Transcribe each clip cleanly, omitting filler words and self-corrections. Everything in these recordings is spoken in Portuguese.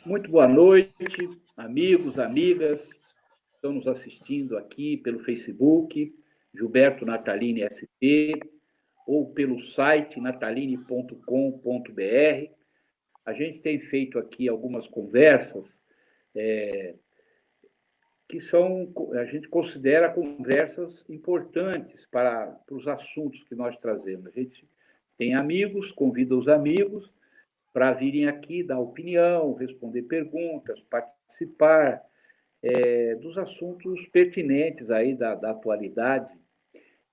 Muito boa noite, amigos, amigas, que estão nos assistindo aqui pelo Facebook, Gilberto Natalini SP, ou pelo site nataline.com.br. A gente tem feito aqui algumas conversas que a gente considera conversas importantes para os assuntos que nós trazemos. A gente tem amigos, convida os amigos para virem aqui dar opinião, responder perguntas, participar dos assuntos pertinentes aí da atualidade.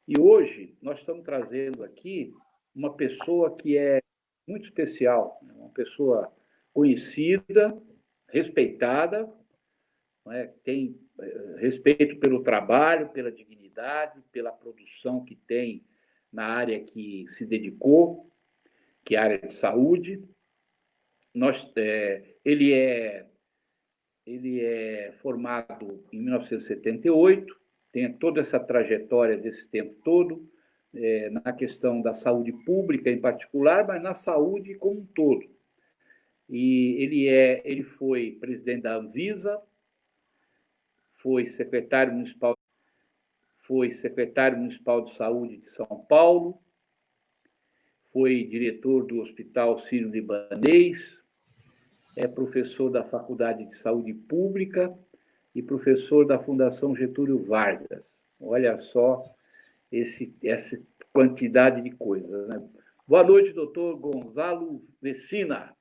E hoje nós estamos trazendo aqui uma pessoa que é muito especial, uma pessoa conhecida, respeitada, tem respeito pelo trabalho, pela dignidade, pela produção que tem na área que se dedicou, que é a área de saúde. Ele é formado em 1978, tem toda essa trajetória desse tempo todo, na questão da saúde pública em particular, mas na saúde como um todo. E ele foi presidente da Anvisa, foi secretário municipal de Saúde de São Paulo, foi diretor do Hospital Sírio-Libanês, é professor da Faculdade de Saúde Pública e professor da Fundação Getúlio Vargas. Olha só essa quantidade de coisas, né? Boa noite, doutor Gonzalo Vecina.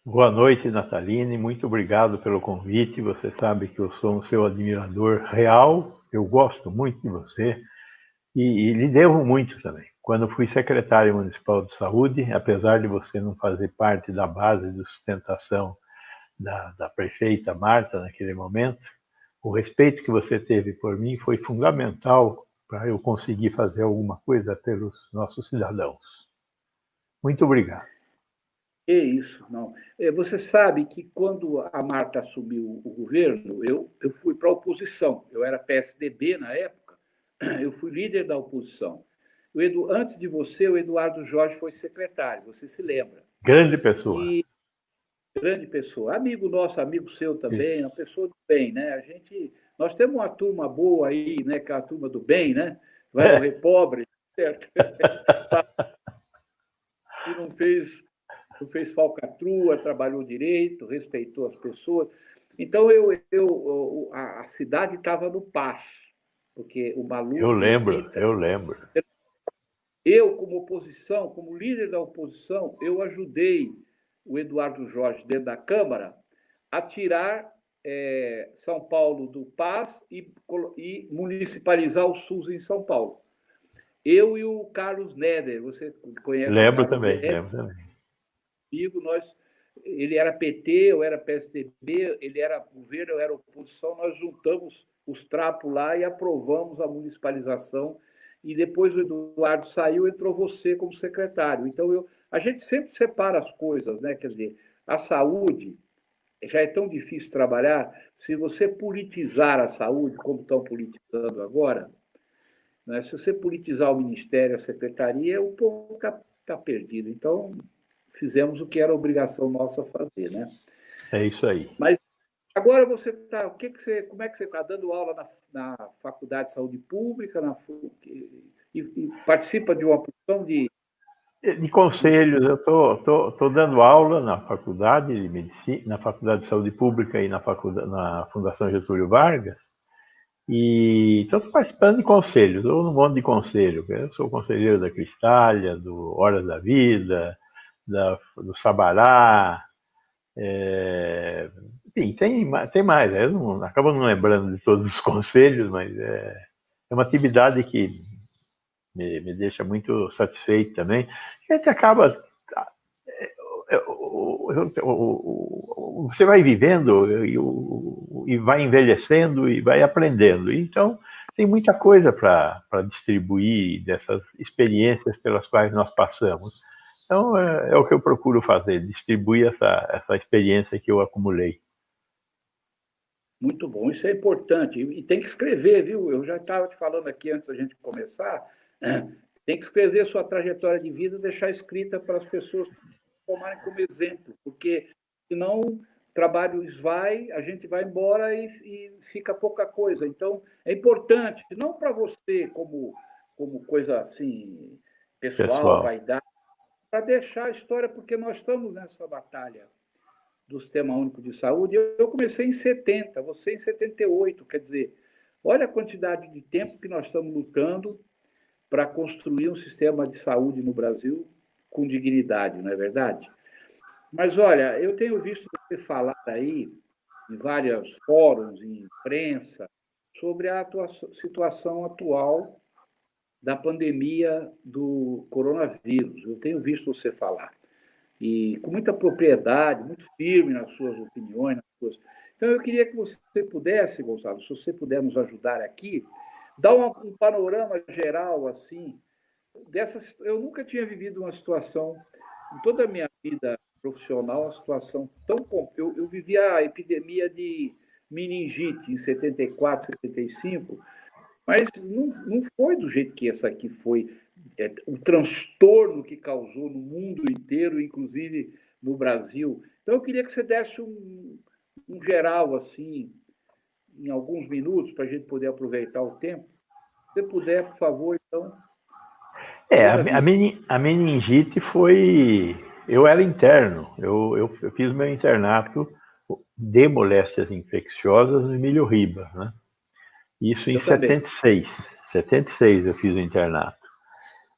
Boa noite, Nataline. Muito obrigado pelo convite. Você sabe que eu sou um seu admirador real. Eu gosto muito de você e lhe devo muito também. Quando fui secretário municipal de saúde, apesar de você não fazer parte da base de sustentação da prefeita Marta naquele momento, o respeito que você teve por mim foi fundamental para eu conseguir fazer alguma coisa pelos nossos cidadãos. Muito obrigado. É isso, não. Você sabe que quando a Marta assumiu o governo, eu fui para a oposição. Eu era PSDB na época, eu fui líder da oposição. Antes de você, o Eduardo Jorge foi secretário, você se lembra? Grande pessoa. Grande pessoa. Amigo nosso, amigo seu também, uma pessoa do bem, né? Nós temos uma turma boa aí, né? Que é a turma do bem, né? Vai morrer pobre, certo? E não fez falcatrua, trabalhou direito, respeitou as pessoas. Então, a cidade estava no paz, porque o Maluf... Eu lembro. Eu, como oposição, como líder da oposição, eu ajudei o Eduardo Jorge, dentro da Câmara, a tirar São Paulo do paz e municipalizar o SUS em São Paulo. Eu e o Carlos Neder, você conhece lembro o Carlos também, Neder? lembro também. Ele era PT, eu era PSDB, ele era governo, eu era oposição, nós juntamos os trapos lá e aprovamos a municipalização. E depois o Eduardo saiu, entrou você como secretário. Então, a gente sempre separa as coisas, né? Quer dizer, a saúde já é tão difícil trabalhar, se você politizar a saúde, como estão politizando agora, né? Se você politizar o Ministério, a Secretaria, o povo está perdido. Então, fizemos o que era obrigação nossa fazer, né? É isso aí. Mas agora você está... como é que você está dando aula na Faculdade de Saúde Pública e participa de uma porção de conselhos? Eu estou dando aula na Faculdade de Medicina, na Faculdade de Saúde Pública e na Fundação Getúlio Vargas, e estou participando de conselhos, ou num monte de conselho. Eu sou conselheiro da Cristália, do Horas da Vida, do Sabará, enfim, tem mais. Eu acabo não lembrando de todos os conselhos, mas é uma atividade que me deixa muito satisfeito também. A gente acaba... Você vai vivendo e vai envelhecendo e vai aprendendo. Então, tem muita coisa para distribuir dessas experiências pelas quais nós passamos. Então, é o que eu procuro fazer, distribuir essa experiência que eu acumulei. Muito bom, isso é importante. E tem que escrever, viu? Eu já estava te falando aqui antes da gente começar, tem que escrever sua trajetória de vida, deixar escrita para as pessoas tomarem como exemplo, porque senão trabalho esvai, a gente vai embora e fica pouca coisa. Então, é importante, não para você como coisa assim, pessoal, Pessoal. vaidade, para deixar a história, porque nós estamos nessa batalha do Sistema Único de Saúde. Eu comecei em 70, você em 78, quer dizer, olha a quantidade de tempo que nós estamos lutando para construir um sistema de saúde no Brasil com dignidade, não é verdade? Mas, olha, eu tenho visto você falar aí, em vários fóruns, em imprensa, sobre a situação atual da pandemia do coronavírus. Eu tenho visto você falar. E com muita propriedade, muito firme nas suas opiniões. Então, eu queria que você pudesse, Gonçalo, se você puder nos ajudar aqui, dar um panorama geral, assim, dessas. Eu nunca tinha vivido uma situação, em toda a minha vida profissional, uma situação tão. Eu vivi a epidemia de meningite em 74, 75, mas não foi do jeito que essa aqui foi. O transtorno que causou no mundo inteiro, inclusive no Brasil. Então, eu queria que você desse um geral, assim, em alguns minutos, para a gente poder aproveitar o tempo. Se você puder, por favor, então, manda vir. A meningite foi. Eu era interno, eu fiz meu internato de moléstias infecciosas no Emílio Ribas, né? Isso em Eu também. 76. 76 eu fiz o internato.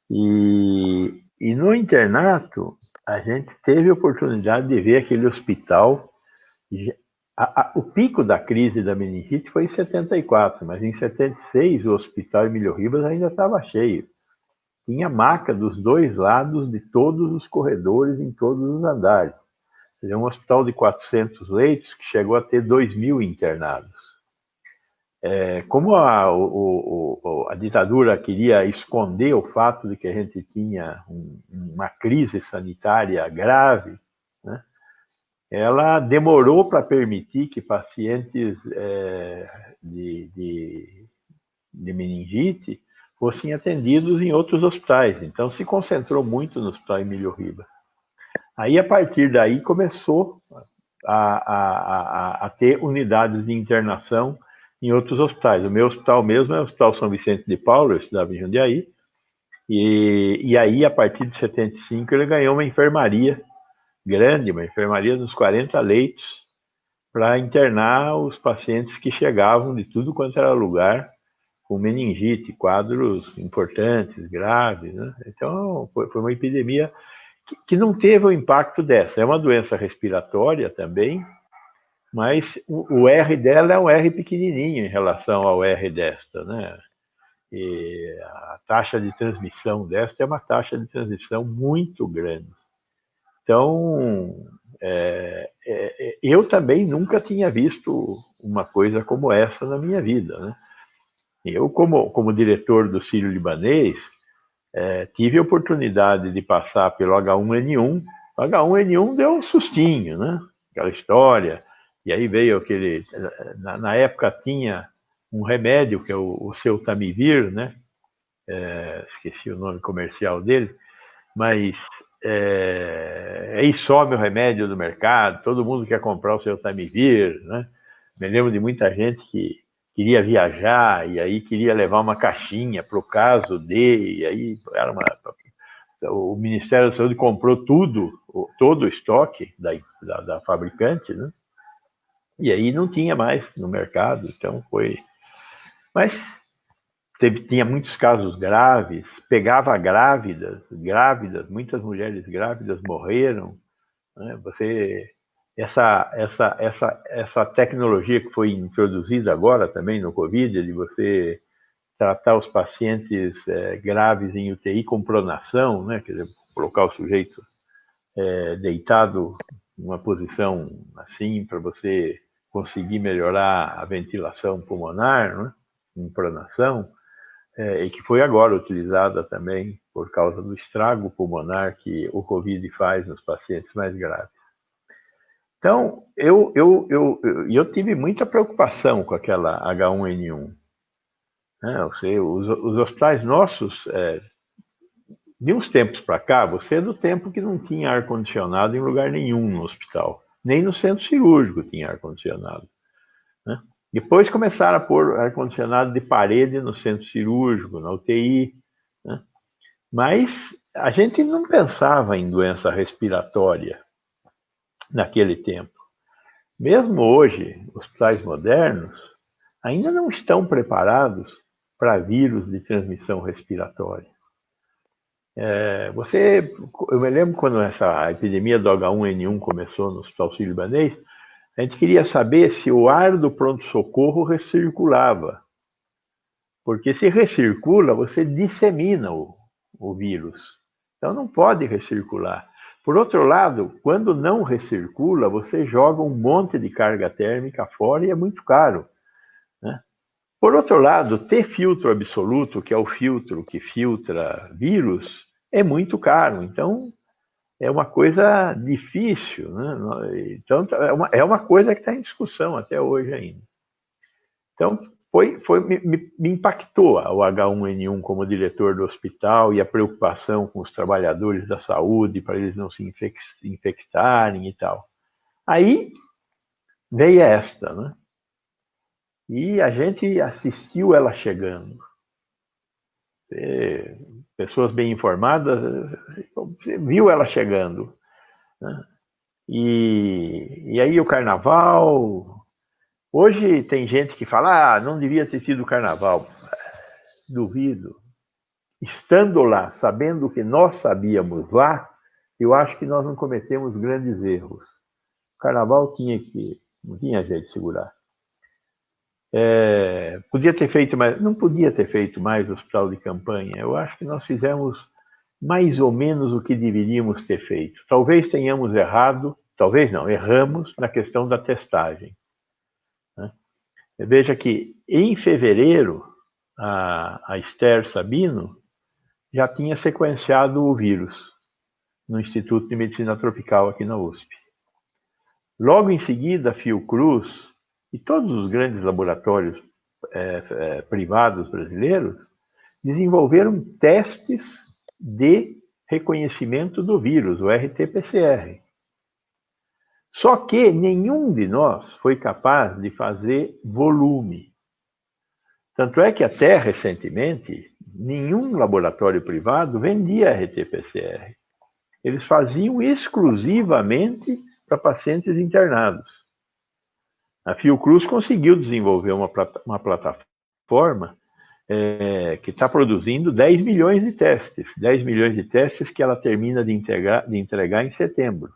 E no internato, a gente teve a oportunidade de ver aquele hospital. O pico da crise da meningite foi em 74, mas em 76 o hospital Emílio Ribas ainda estava cheio. Tinha maca dos dois lados de todos os corredores, em todos os andares. É um hospital de 400 leitos que chegou a ter 2.000 internados. Como a ditadura queria esconder o fato de que a gente tinha uma crise sanitária grave, né, ela demorou para permitir que pacientes de meningite fossem atendidos em outros hospitais. Então, se concentrou muito no Hospital Emílio Ribas. Aí, a partir daí, começou a ter unidades de internação em outros hospitais. O meu hospital mesmo é o Hospital São Vicente de Paulo, eu estudava em Jundiaí, e aí, a partir de 75, ele ganhou uma enfermaria grande, uma enfermaria nos 40 leitos, para internar os pacientes que chegavam de tudo quanto era lugar, com meningite, quadros importantes, graves, né? Então, foi uma epidemia que não teve o impacto dessa. É uma doença respiratória também, mas o R dela é um R pequenininho em relação ao R desta, né? E a taxa de transmissão desta é uma taxa de transmissão muito grande. Então, eu também nunca tinha visto uma coisa como essa na minha vida, né? Eu, como diretor do Sírio-Libanês, tive a oportunidade de passar pelo H1N1. O H1N1 deu um sustinho, né? Aquela história. E aí veio aquele... Na época tinha um remédio, que é o Celtamivir, né? Esqueci o nome comercial dele, mas aí some o remédio do mercado, todo mundo quer comprar o Celtamivir, né? Me lembro de muita gente que queria viajar e aí queria levar uma caixinha para o caso de, e aí o Ministério da Saúde comprou todo o estoque da fabricante, né? E aí não tinha mais no mercado, então foi... Mas tinha muitos casos graves, pegava grávidas, muitas mulheres grávidas morreram, né? Essa tecnologia que foi introduzida agora também no Covid, de você tratar os pacientes graves em UTI com pronação, né? Quer dizer, colocar o sujeito deitado numa posição assim, para você conseguir melhorar a ventilação pulmonar, né? Em pronação, e que foi agora utilizada também por causa do estrago pulmonar que o Covid faz nos pacientes mais graves. Então, eu tive muita preocupação com aquela H1N1. Né? Os hospitais nossos, de uns tempos para cá, você é do tempo que não tinha ar-condicionado em lugar nenhum no hospital. Nem no centro cirúrgico tinha ar-condicionado, né? Depois começaram a pôr ar-condicionado de parede no centro cirúrgico, na UTI, né? Mas a gente não pensava em doença respiratória naquele tempo. Mesmo hoje, hospitais modernos ainda não estão preparados para vírus de transmissão respiratória. Eu me lembro quando essa epidemia do H1N1 começou no Hospital Sírio-Libanês, a gente queria saber se o ar do pronto-socorro recirculava. Porque se recircula, você dissemina o vírus. Então não pode recircular. Por outro lado, quando não recircula, você joga um monte de carga térmica fora e é muito caro, né? Por outro lado, ter filtro absoluto, que é o filtro que filtra vírus, é muito caro. Então, é uma coisa difícil, né? Então, é uma coisa que está em discussão até hoje ainda. Então, me impactou o H1N1 como diretor do hospital e a preocupação com os trabalhadores da saúde para eles não se infectarem e tal. Aí veio esta, né? E a gente assistiu ela chegando. Pessoas bem informadas viu ela chegando, né? E aí o carnaval. Hoje tem gente que fala, não devia ter tido carnaval. Duvido. Estando lá, sabendo o que nós sabíamos lá, eu acho que nós não cometemos grandes erros. O carnaval não tinha jeito de segurar. Podia ter feito mais, não podia ter feito mais o hospital de campanha. Eu acho que nós fizemos mais ou menos o que deveríamos ter feito. Talvez tenhamos errado, talvez não, erramos na questão da testagem, né? Veja que em fevereiro, a Esther Sabino já tinha sequenciado o vírus no Instituto de Medicina Tropical aqui na USP. Logo em seguida, a Fiocruz e todos os grandes laboratórios privados brasileiros desenvolveram testes de reconhecimento do vírus, o RT-PCR. Só que nenhum de nós foi capaz de fazer volume. Tanto é que até recentemente, nenhum laboratório privado vendia RT-PCR. Eles faziam exclusivamente para pacientes internados. A Fiocruz conseguiu desenvolver uma plataforma que está produzindo 10 milhões de testes. 10 milhões de testes que ela termina de entregar em setembro.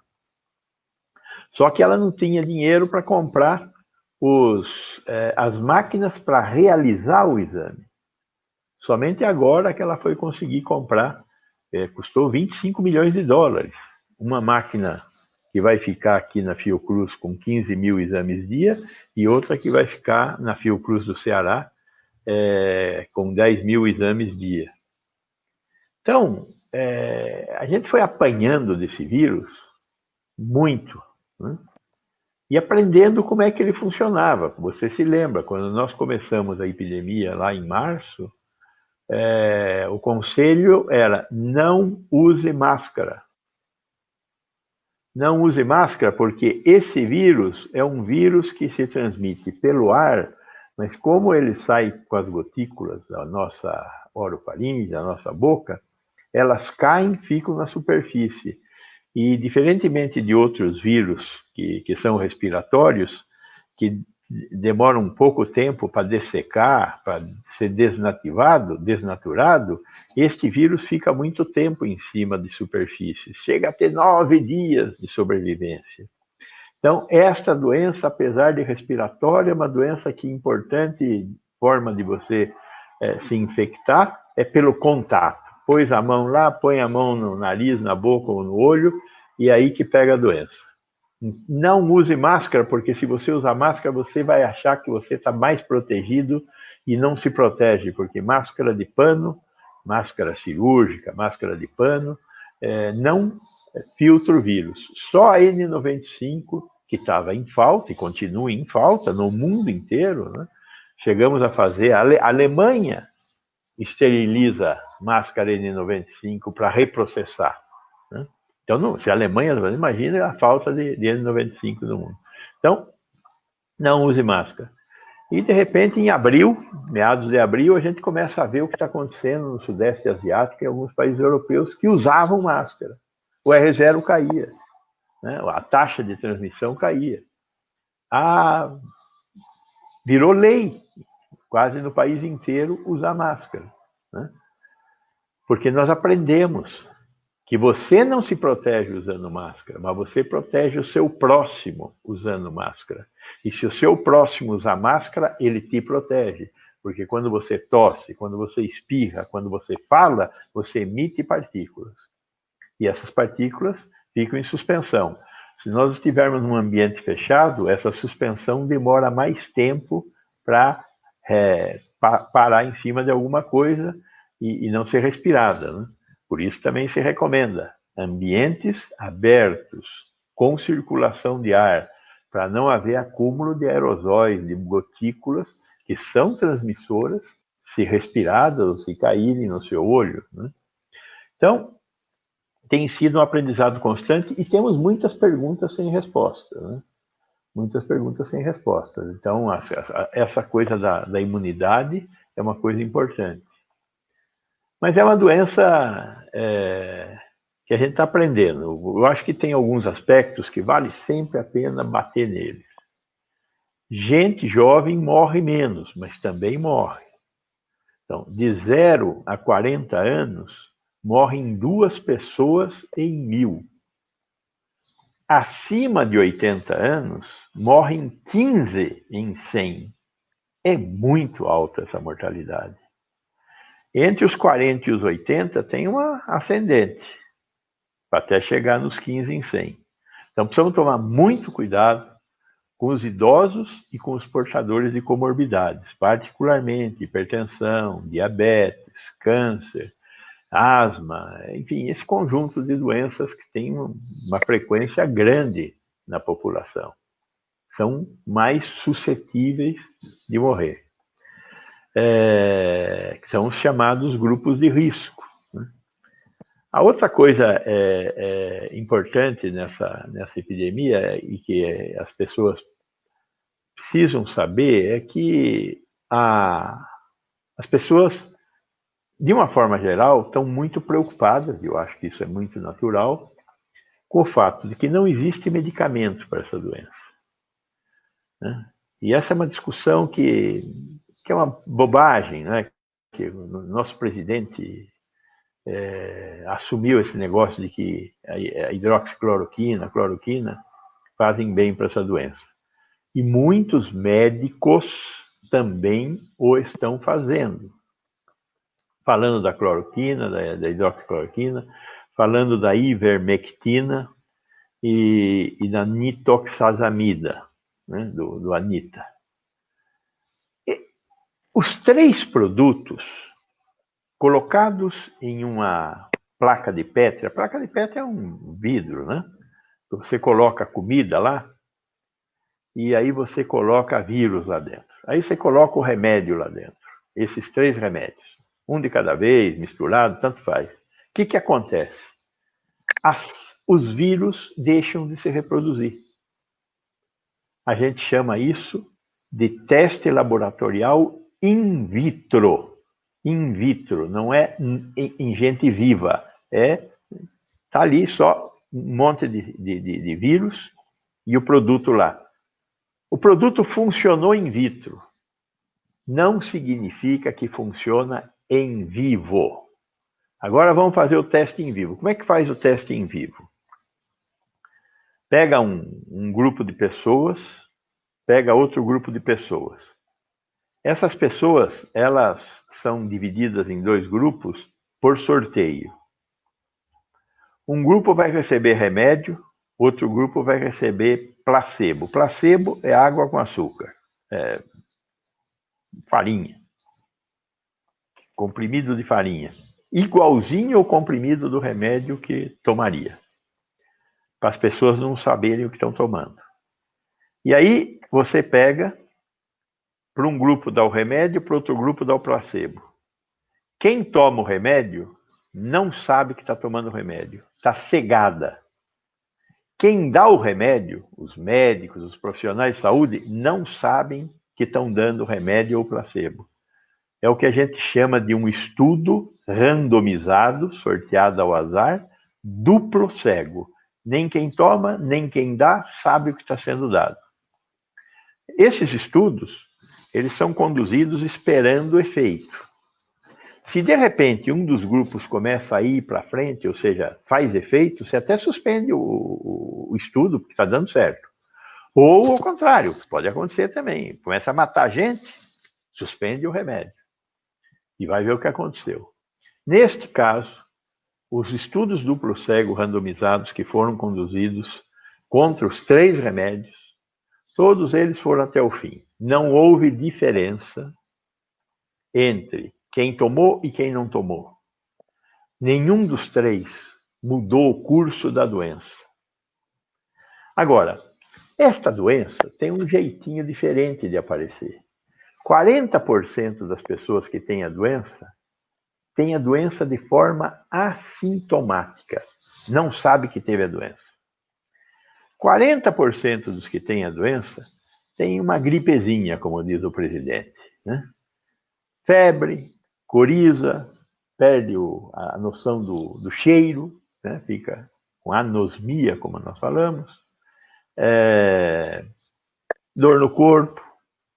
Só que ela não tinha dinheiro para comprar as máquinas para realizar o exame. Somente agora que ela foi conseguir comprar, custou 25 milhões de dólares. Uma máquina que vai ficar aqui na Fiocruz com 15 mil exames dia e outra que vai ficar na Fiocruz do Ceará com 10 mil exames dia. Então, a gente foi apanhando desse vírus muito, né? E aprendendo como é que ele funcionava. Você se lembra, quando nós começamos a epidemia lá em março, o conselho era: não use máscara. Não use máscara porque esse vírus é um vírus que se transmite pelo ar, mas como ele sai com as gotículas da nossa orofaringe, da nossa boca, elas caem e ficam na superfície. E, diferentemente de outros vírus que são respiratórios, que demoram um pouco tempo para dessecar, para ser desnaturado, este vírus fica muito tempo em cima de superfícies, chega a ter 9 dias de sobrevivência. Então, esta doença, apesar de respiratória, é uma doença que importante forma de você se infectar é pelo contato. Pôs a mão lá, põe a mão no nariz, na boca ou no olho, e aí que pega a doença. Não use máscara, porque se você usar máscara, você vai achar que você está mais protegido e não se protege, porque máscara de pano, máscara cirúrgica, máscara de pano, não filtra o vírus. Só a N95, que estava em falta e continua em falta no mundo inteiro, né? Chegamos a fazer, a Alemanha esteriliza máscara N95 para reprocessar, né? Então, não, se a Alemanha, imagina a falta de N95 no mundo. Então, não use máscara. E, de repente, em abril, meados de abril, a gente começa a ver o que está acontecendo no Sudeste Asiático e em alguns países europeus que usavam máscara. O R0 caía, né? A taxa de transmissão caía. Virou lei, quase no país inteiro, usar máscara, né? Porque nós aprendemos que você não se protege usando máscara, mas você protege o seu próximo usando máscara. E se o seu próximo usar máscara, ele te protege. Porque quando você tosse, quando você espirra, quando você fala, você emite partículas. E essas partículas ficam em suspensão. Se nós estivermos num ambiente fechado, essa suspensão demora mais tempo para parar em cima de alguma coisa e não ser respirada, né? Por isso também se recomenda ambientes abertos, com circulação de ar, para não haver acúmulo de aerosóis, de gotículas, que são transmissoras, se respiradas ou se caírem no seu olho, né? Então, tem sido um aprendizado constante e temos muitas perguntas sem resposta, né? Muitas perguntas sem respostas. Então, essa coisa da imunidade é uma coisa importante. Mas é uma doença que a gente está aprendendo. Eu acho que tem alguns aspectos que vale sempre a pena bater neles. Gente jovem morre menos, mas também morre. Então, de 0 a 40 anos, morrem 2 pessoas em 1000. Acima de 80 anos, morrem 15 em 100. É muito alta essa mortalidade. Entre os 40 e os 80 tem uma ascendente, até chegar nos 15 em 100. Então precisamos tomar muito cuidado com os idosos e com os portadores de comorbidades, particularmente hipertensão, diabetes, câncer, asma, enfim, esse conjunto de doenças que tem uma frequência grande na população. São mais suscetíveis de morrer. Que são os chamados grupos de risco, né? A outra coisa importante nessa epidemia e que as pessoas precisam saber é que as pessoas, de uma forma geral, estão muito preocupadas, e eu acho que isso é muito natural, com o fato de que não existe medicamento para essa doença, né? E essa é uma discussão que é uma bobagem, né? Que o nosso presidente assumiu esse negócio de que a hidroxicloroquina, a cloroquina, fazem bem para essa doença. E muitos médicos também o estão fazendo. Falando da cloroquina, da hidroxicloroquina, falando da ivermectina e da nitoxazamida, né, do Anita. Os 3 produtos colocados em uma placa de Petri, a placa de Petri é um vidro, né? Você coloca a comida lá e aí você coloca vírus lá dentro. Aí você coloca o remédio lá dentro. Esses 3 remédios. Um de cada vez, misturado, tanto faz. O que acontece? Os vírus deixam de se reproduzir. A gente chama isso de teste laboratorial in vitro. In vitro, não é em gente tá ali só um monte de vírus e o produto lá. O produto funcionou in vitro. Não significa que funciona em vivo. Agora vamos fazer o teste em vivo. Como é que faz o teste em vivo? Pega um grupo de pessoas, pega outro grupo de pessoas. Essas pessoas, elas são divididas em 2 grupos por sorteio. Um grupo vai receber remédio, outro grupo vai receber placebo. Placebo é água com açúcar, farinha, comprimido de farinha, igualzinho ao comprimido do remédio que tomaria, para as pessoas não saberem o que estão tomando. E aí você pega, para um grupo dá o remédio, para outro grupo dá o placebo. Quem toma o remédio não sabe que está tomando remédio, está cegada. Quem dá o remédio, os médicos, os profissionais de saúde, não sabem que estão dando remédio ou placebo. É o que a gente chama de um estudo randomizado, sorteado ao azar, duplo cego. Nem quem toma, nem quem dá, sabe o que está sendo dado. Esses estudos, eles são conduzidos esperando o efeito. Se de repente um dos grupos começa a ir para frente, ou seja, faz efeito, você até suspende o estudo, porque está dando certo. Ou ao contrário, pode acontecer também. Começa a matar gente, suspende o remédio. E vai ver o que aconteceu. Neste caso, os estudos duplo cego randomizados que foram conduzidos contra os 3 remédios, todos eles foram até o fim. Não houve diferença entre quem tomou e quem não tomou. Nenhum dos 3 mudou o curso da doença. Agora, esta doença tem um jeitinho diferente de aparecer. 40% das pessoas que têm a doença de forma assintomática. Não sabe que teve a doença. 40% dos que têm a doença têm uma gripezinha, como diz o presidente, né? Febre, coriza, perde a noção do cheiro, né? Fica com anosmia, como nós falamos, dor no corpo,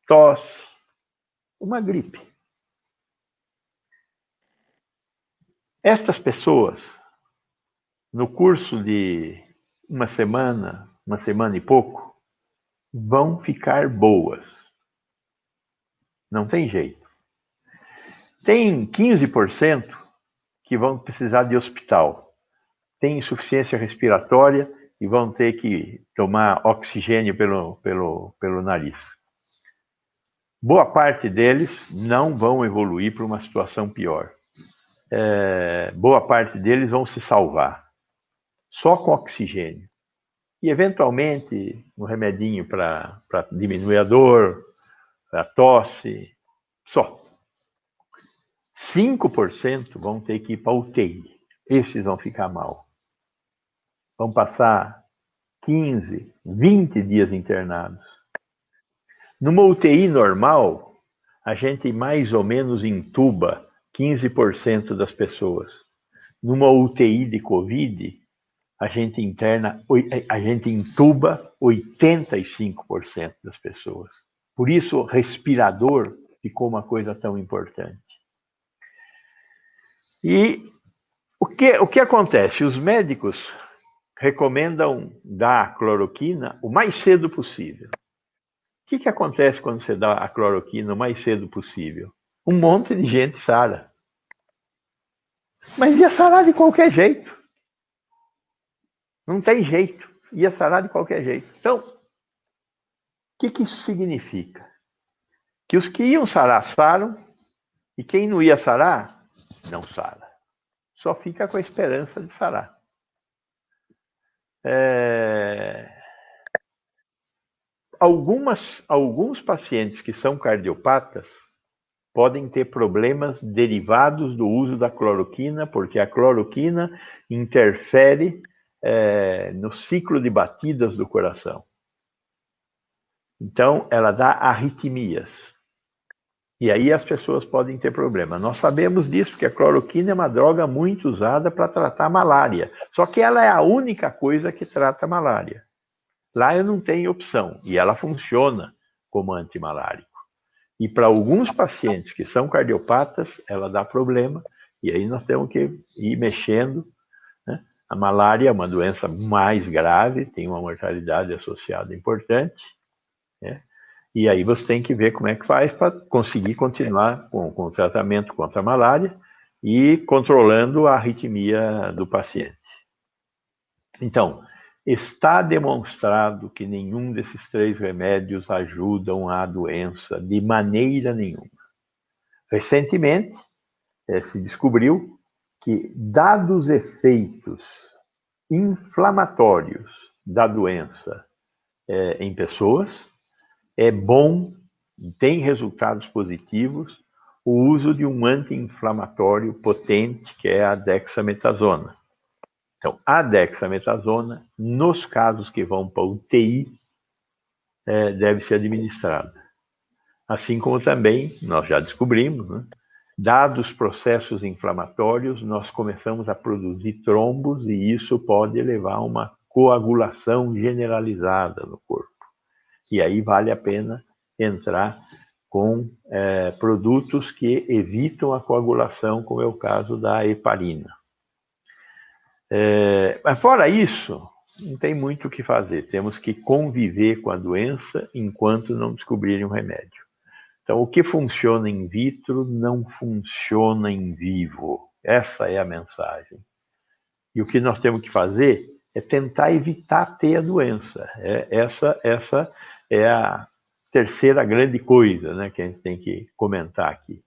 tosse, uma gripe. Estas pessoas, no curso de uma semana e pouco, vão ficar boas. Não tem jeito. Tem 15% que vão precisar de hospital. Tem insuficiência respiratória e vão ter que tomar oxigênio pelo nariz. Boa parte deles não vão evoluir para uma situação pior. Boa parte deles vão se salvar. Só com oxigênio. E, eventualmente, um remedinho para diminuir a dor, a tosse, só. 5% vão ter que ir para UTI. Esses vão ficar mal. Vão passar 15, 20 dias internados. Numa UTI normal, a gente mais ou menos intuba 15% das pessoas. Numa UTI de Covid, a gente intuba 85% das pessoas. Por isso, respirador ficou uma coisa tão importante. E o que acontece? Os médicos recomendam dar a cloroquina o mais cedo possível. O que acontece quando você dá a cloroquina o mais cedo possível? Um monte de gente sara. Mas ia sarar de qualquer jeito. Não tem jeito. Ia sarar de qualquer jeito. Então, o que isso significa? Que os que iam sarar, saram, e quem não ia sarar, não sara. Só fica com a esperança de sarar. Alguns pacientes que são cardiopatas podem ter problemas derivados do uso da cloroquina, porque a cloroquina interfere no ciclo de batidas do coração. Então, ela dá arritmias. E aí as pessoas podem ter problema. Nós sabemos disso, porque a cloroquina é uma droga muito usada para tratar a malária. Só que ela é a única coisa que trata a malária. Lá eu não tenho opção, e ela funciona como antimalárico. E para alguns pacientes que são cardiopatas, ela dá problema, e aí nós temos que ir mexendo, né? A malária é uma doença mais grave, tem uma mortalidade associada importante, né? E aí você tem que ver como é que faz para conseguir continuar com o tratamento contra a malária e controlando a arritmia do paciente. Então, está demonstrado que nenhum desses 3 remédios ajudam a doença de maneira nenhuma. Recentemente, se descobriu que, dados os efeitos inflamatórios da doença em pessoas, é bom, tem resultados positivos, o uso de um anti-inflamatório potente, que é a dexametasona. Então, a dexametasona, nos casos que vão para UTI, deve ser administrada. Assim como também, nós já descobrimos, né, dados processos inflamatórios, nós começamos a produzir trombos e isso pode levar a uma coagulação generalizada no corpo. E aí vale a pena entrar com produtos que evitam a coagulação, como é o caso da heparina. Mas fora isso, não tem muito o que fazer. Temos que conviver com a doença enquanto não descobrirem um remédio. Então, o que funciona in vitro não funciona em vivo. Essa é a mensagem. E o que nós temos que fazer é tentar evitar ter a doença. Essa é a terceira grande coisa, né, que a gente tem que comentar aqui.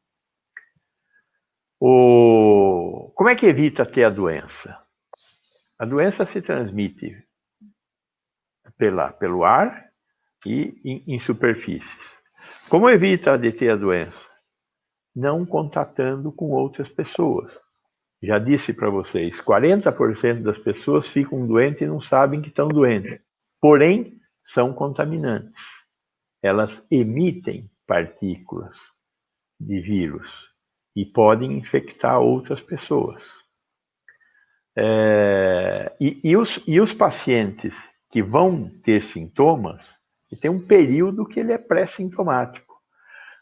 Como é que evita ter a doença? A doença se transmite pelo ar e em superfícies. Como evita de ter a doença? Não contatando com outras pessoas. Já disse para vocês, 40% das pessoas ficam doentes e não sabem que estão doentes. Porém, são contaminantes. Elas emitem partículas de vírus e podem infectar outras pessoas. E os pacientes que vão ter sintomas, tem um período que ele é pré-sintomático.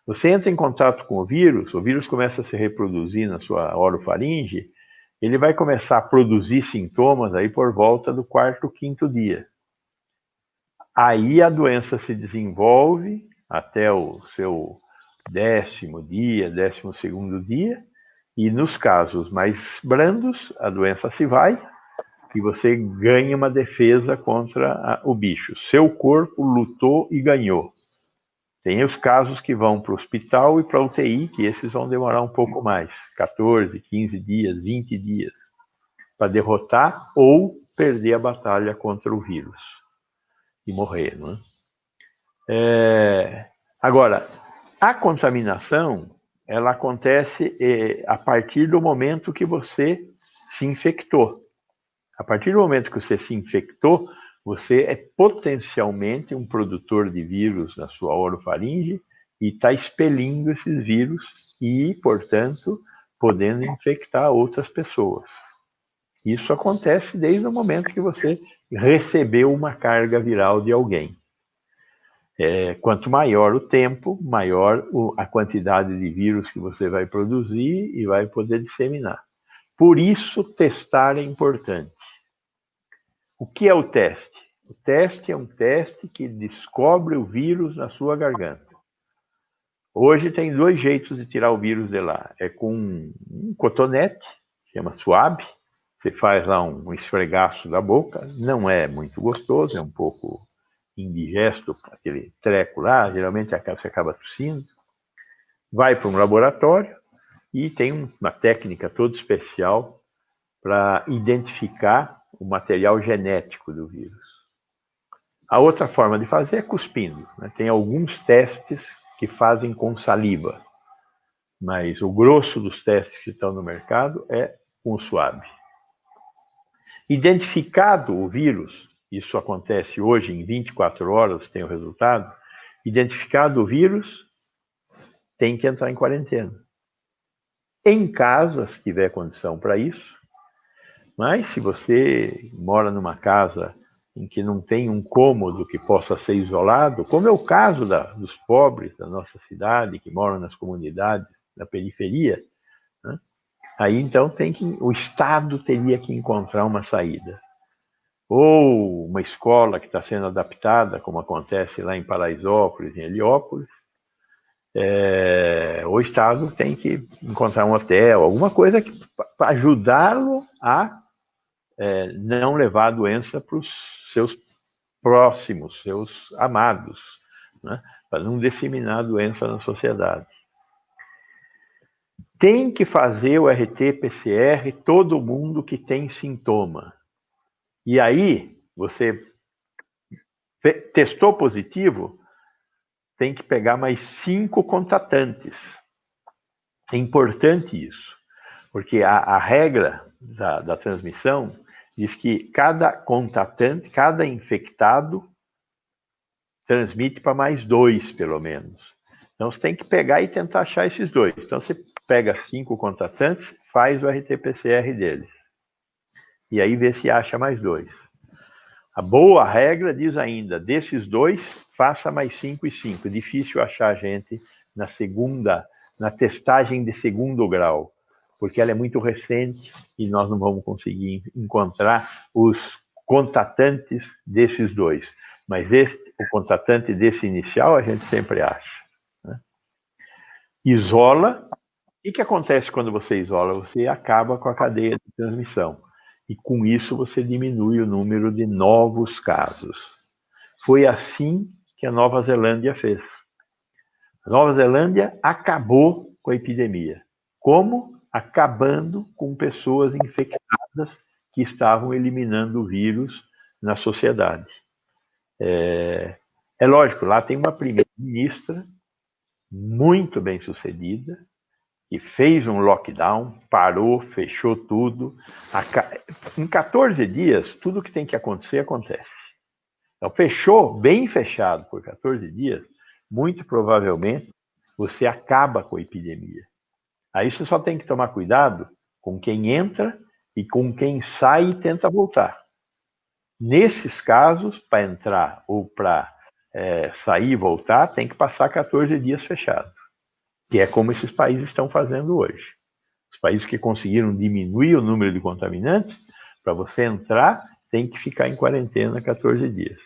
Você entra em contato com o vírus começa a se reproduzir na sua orofaringe, ele vai começar a produzir sintomas aí por volta do 4º, 5º dia. Aí a doença se desenvolve até o seu 10º dia, 12º dia, e nos casos mais brandos, a doença se vai e você ganha uma defesa contra o bicho. Seu corpo lutou e ganhou. Tem os casos que vão para o hospital e para a UTI, que esses vão demorar um pouco mais, 14, 15 dias, 20 dias, para derrotar ou perder a batalha contra o vírus e morrer, não é? Agora, a contaminação, ela acontece a partir do momento que você se infectou. A partir do momento que você se infectou, você é potencialmente um produtor de vírus na sua orofaringe e está expelindo esses vírus e, portanto, podendo infectar outras pessoas. Isso acontece desde o momento que você recebeu uma carga viral de alguém. Quanto maior o tempo, maior a quantidade de vírus que você vai produzir e vai poder disseminar. Por isso, testar é importante. O que é o teste? O teste é um teste que descobre o vírus na sua garganta. Hoje tem 2 jeitos de tirar o vírus de lá. É com um cotonete, chama suave. Você faz lá um esfregaço da boca. Não é muito gostoso, é um pouco indigesto, aquele treco lá. Geralmente você acaba tossindo. Vai para um laboratório e tem uma técnica toda especial para identificar o material genético do vírus. A outra forma de fazer é cuspindo, né? Tem alguns testes que fazem com saliva, mas o grosso dos testes que estão no mercado é com o suave. Identificado o vírus, isso acontece hoje em 24 horas, tem o resultado. Identificado o vírus, tem que entrar em quarentena. Em casa, se tiver condição para isso. Mas se você mora numa casa em que não tem um cômodo que possa ser isolado, como é o caso dos pobres da nossa cidade, que moram nas comunidades da periferia, né? Aí então o Estado teria que encontrar uma saída. Ou uma escola que está sendo adaptada, como acontece lá em Paraisópolis, em Heliópolis, o Estado tem que encontrar um hotel, alguma coisa para ajudá-lo a não levar a doença para os seus próximos, seus amados, né? Para não disseminar a doença na sociedade. Tem que fazer o RT-PCR todo mundo que tem sintoma. E aí, você testou positivo, tem que pegar mais 5 contatantes. É importante isso, porque a regra da transmissão diz que cada contatante, cada infectado, transmite para mais 2, pelo menos. Então, você tem que pegar e tentar achar esses 2. Então, você pega 5 contatantes, faz o RT-PCR deles. E aí vê se acha mais 2. A boa regra diz ainda, desses 2, faça mais 5 e 5. Difícil achar gente na testagem de segundo grau, porque ela é muito recente e nós não vamos conseguir encontrar os contatantes desses 2. Mas o contatante desse inicial a gente sempre acha. Né? Isola. O que acontece quando você isola? Você acaba com a cadeia de transmissão. E com isso você diminui o número de novos casos. Foi assim que a Nova Zelândia fez. A Nova Zelândia acabou com a epidemia. Como? Acabando com pessoas infectadas que estavam eliminando o vírus na sociedade. É lógico, lá tem uma primeira-ministra muito bem sucedida, que fez um lockdown, parou, fechou tudo. Em 14 dias, tudo que tem que acontecer, acontece. Então, fechou, bem fechado por 14 dias, muito provavelmente você acaba com a epidemia. Aí você só tem que tomar cuidado com quem entra e com quem sai e tenta voltar. Nesses casos, para entrar ou para sair e voltar, tem que passar 14 dias fechado. Que é como esses países estão fazendo hoje. Os países que conseguiram diminuir o número de contaminantes, para você entrar, tem que ficar em quarentena 14 dias.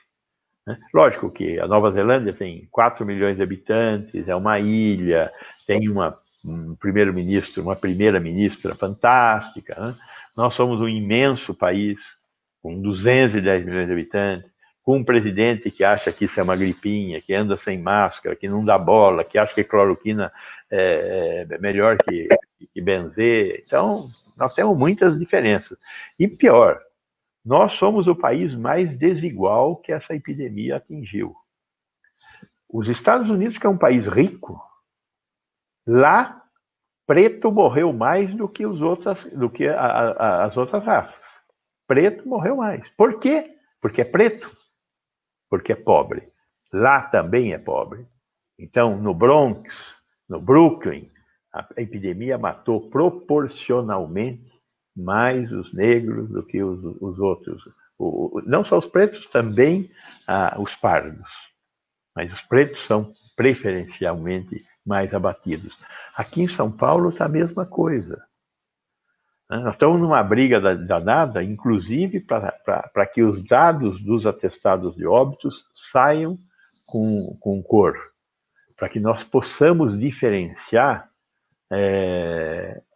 Lógico que a Nova Zelândia tem 4 milhões de habitantes, é uma ilha, tem um primeiro-ministro, uma primeira-ministra fantástica. Né? Nós somos um imenso país, com 210 milhões de habitantes, com um presidente que acha que isso é uma gripinha, que anda sem máscara, que não dá bola, que acha que cloroquina é melhor que benzer. Então, nós temos muitas diferenças. E pior, nós somos o país mais desigual que essa epidemia atingiu. Os Estados Unidos, que é um país rico, lá, preto morreu mais do que as outras raças. Preto morreu mais. Por quê? Porque é preto. Porque é pobre. Lá também é pobre. Então, no Bronx, no Brooklyn, a epidemia matou proporcionalmente mais os negros do que os outros. Não só os pretos, também os pardos. Mas os pretos são preferencialmente mais abatidos. Aqui em São Paulo está a mesma coisa. Nós estamos numa briga danada, inclusive para que os dados dos atestados de óbitos saiam com cor, para que nós possamos diferenciar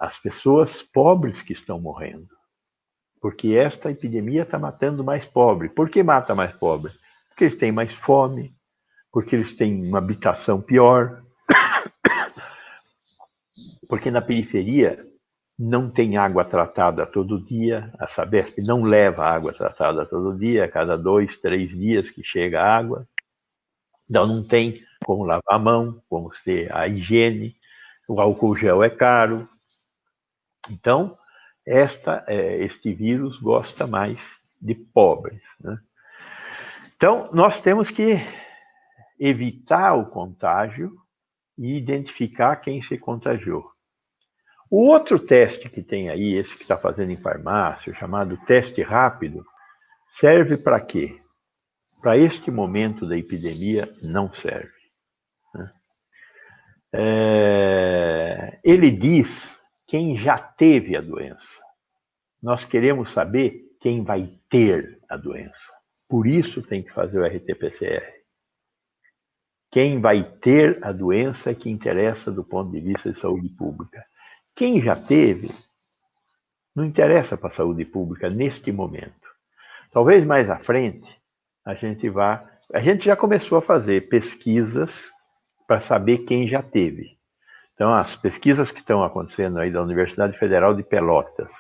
as pessoas pobres que estão morrendo. Porque esta epidemia está matando mais pobre. Por que mata mais pobre? Porque eles têm mais fome, porque eles têm uma habitação pior, porque na periferia não tem água tratada todo dia, a Sabesp não leva água tratada todo dia, a cada 2, 3 dias que chega a água. Então não tem como lavar a mão, como ter a higiene, o álcool gel é caro. Então, este vírus gosta mais de pobres. Né? Então, nós temos que evitar o contágio e identificar quem se contagiou. O outro teste que tem aí, esse que está fazendo em farmácia, chamado teste rápido, serve para quê? Para este momento da epidemia, não serve. Né? Ele diz quem já teve a doença. Nós queremos saber quem vai ter a doença. Por isso tem que fazer o RT-PCR. Quem vai ter a doença é que interessa do ponto de vista de saúde pública. Quem já teve, não interessa para a saúde pública neste momento. Talvez mais à frente, a gente já começou a fazer pesquisas para saber quem já teve. Então, as pesquisas que estão acontecendo aí da Universidade Federal de Pelotas,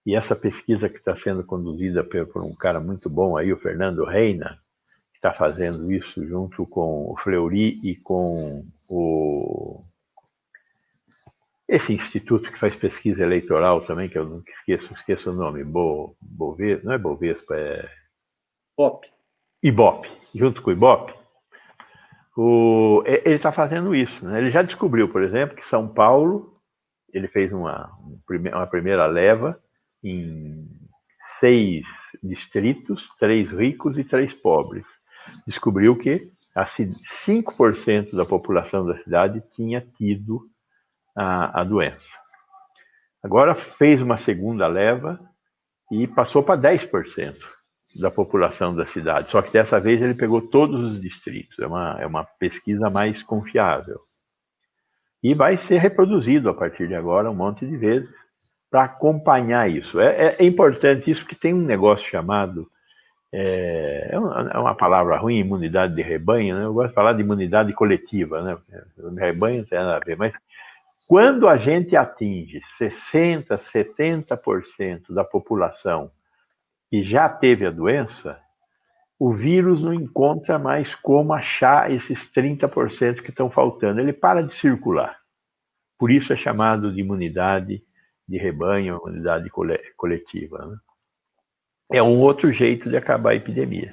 e essa pesquisa que está sendo conduzida por um cara muito bom aí, o Fernando Reina, que está fazendo isso junto com o Fleury e com o esse instituto que faz pesquisa eleitoral também, que eu nunca esqueço o nome, Bovespa, não é Bovespa, é Ibope, junto com o Ibope, ele está fazendo isso, né? Ele já descobriu, por exemplo, que São Paulo, ele fez uma primeira leva em 6 distritos, 3 ricos e 3 pobres. Descobriu que 5% da população da cidade tinha tido a doença. Agora fez uma segunda leva e passou para 10% da população da cidade. Só que dessa vez ele pegou todos os distritos. É uma pesquisa mais confiável. E vai ser reproduzido a partir de agora um monte de vezes para acompanhar isso. É importante isso, que tem um negócio chamado, é uma palavra ruim, imunidade de rebanho, né? Eu gosto de falar de imunidade coletiva, né? Rebanho não tem nada a ver, mas quando a gente atinge 60%, 70% da população que já teve a doença, o vírus não encontra mais como achar esses 30% que estão faltando. Ele para de circular. Por isso é chamado de imunidade de rebanho, imunidade coletiva, né? É um outro jeito de acabar a epidemia.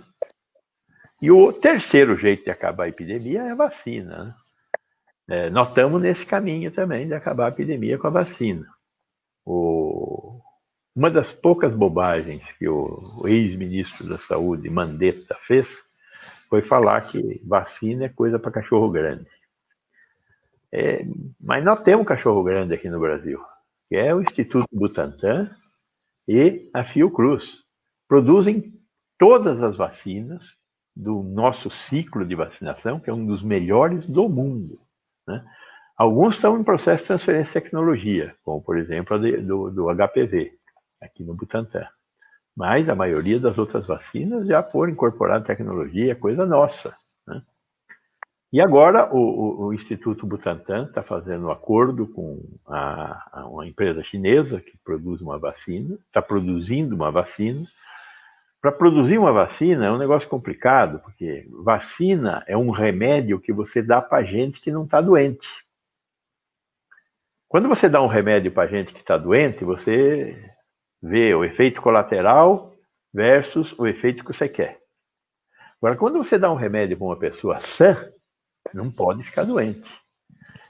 E o terceiro jeito de acabar a epidemia é a vacina, né? Nós estamos nesse caminho também de acabar a epidemia com a vacina. Uma das poucas bobagens que o ex-ministro da Saúde, Mandetta, fez foi falar que vacina é coisa para cachorro grande. Mas nós temos um cachorro grande aqui no Brasil, que é o Instituto Butantan e a Fiocruz. Produzem todas as vacinas do nosso ciclo de vacinação, que é um dos melhores do mundo, né? Alguns estão em processo de transferência de tecnologia, como, por exemplo, do HPV, aqui no Butantan. Mas a maioria das outras vacinas já foram incorporadas tecnologia, é coisa nossa, né? E agora o Instituto Butantan está fazendo um acordo com uma empresa chinesa que produz uma vacina, está produzindo uma vacina. Para produzir uma vacina é um negócio complicado, porque vacina é um remédio que você dá para gente que não está doente. Quando você dá um remédio para gente que está doente, você vê o efeito colateral versus o efeito que você quer. Agora, quando você dá um remédio para uma pessoa sã, não pode ficar doente.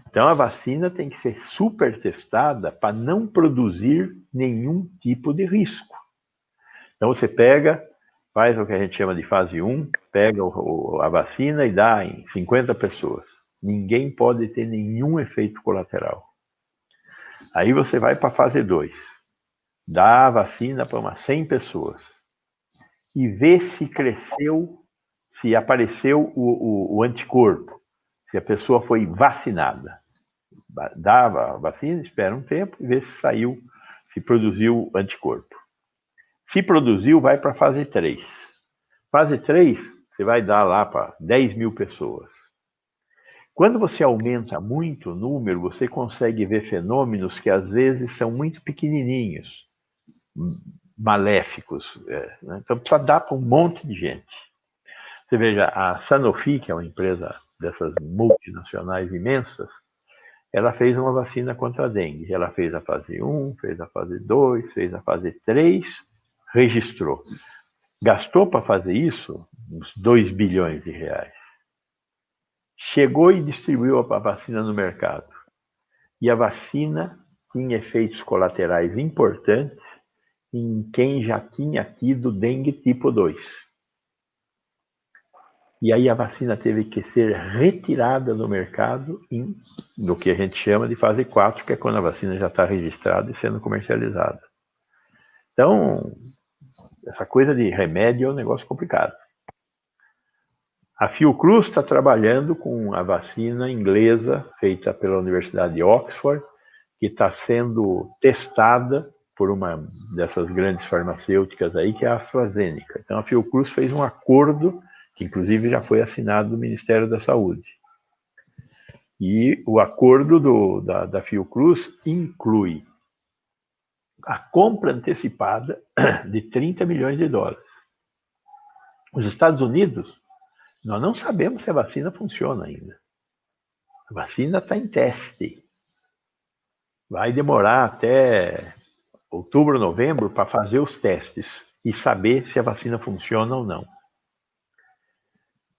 Então, a vacina tem que ser super testada para não produzir nenhum tipo de risco. Então, você faz o que a gente chama de fase 1, pega a vacina e dá em 50 pessoas. Ninguém pode ter nenhum efeito colateral. Aí você vai para a fase 2. Dá a vacina para umas 100 pessoas. E vê se cresceu, se apareceu o anticorpo. Se a pessoa foi vacinada. Dava a vacina, espera um tempo e vê se saiu, se produziu anticorpo. Se produziu, vai para a fase 3. Fase 3, você vai dar lá para 10 mil pessoas. Quando você aumenta muito o número, você consegue ver fenômenos que às vezes são muito pequenininhos, maléficos, né? Então precisa dar para um monte de gente. Você veja, a Sanofi, que é uma empresa dessas multinacionais imensas, ela fez uma vacina contra a dengue. Ela fez a fase 1, fez a fase 2, fez a fase 3, registrou. Gastou para fazer isso uns 2 bilhões de reais. Chegou e distribuiu a vacina no mercado. E a vacina tinha efeitos colaterais importantes em quem já tinha tido dengue tipo 2. E aí a vacina teve que ser retirada do mercado no que a gente chama de fase 4, que é quando a vacina já está registrada e sendo comercializada. Então, essa coisa de remédio é um negócio complicado. A Fiocruz está trabalhando com a vacina inglesa, feita pela Universidade de Oxford, que está sendo testada por uma dessas grandes farmacêuticas aí, que é a AstraZeneca. Então, a Fiocruz fez um acordo, que inclusive já foi assinado do Ministério da Saúde. E o acordo da Fiocruz inclui a compra antecipada de 30 milhões de dólares. Os Estados Unidos, nós não sabemos se a vacina funciona ainda. A vacina está em teste. Vai demorar até outubro, novembro para fazer os testes e saber se a vacina funciona ou não.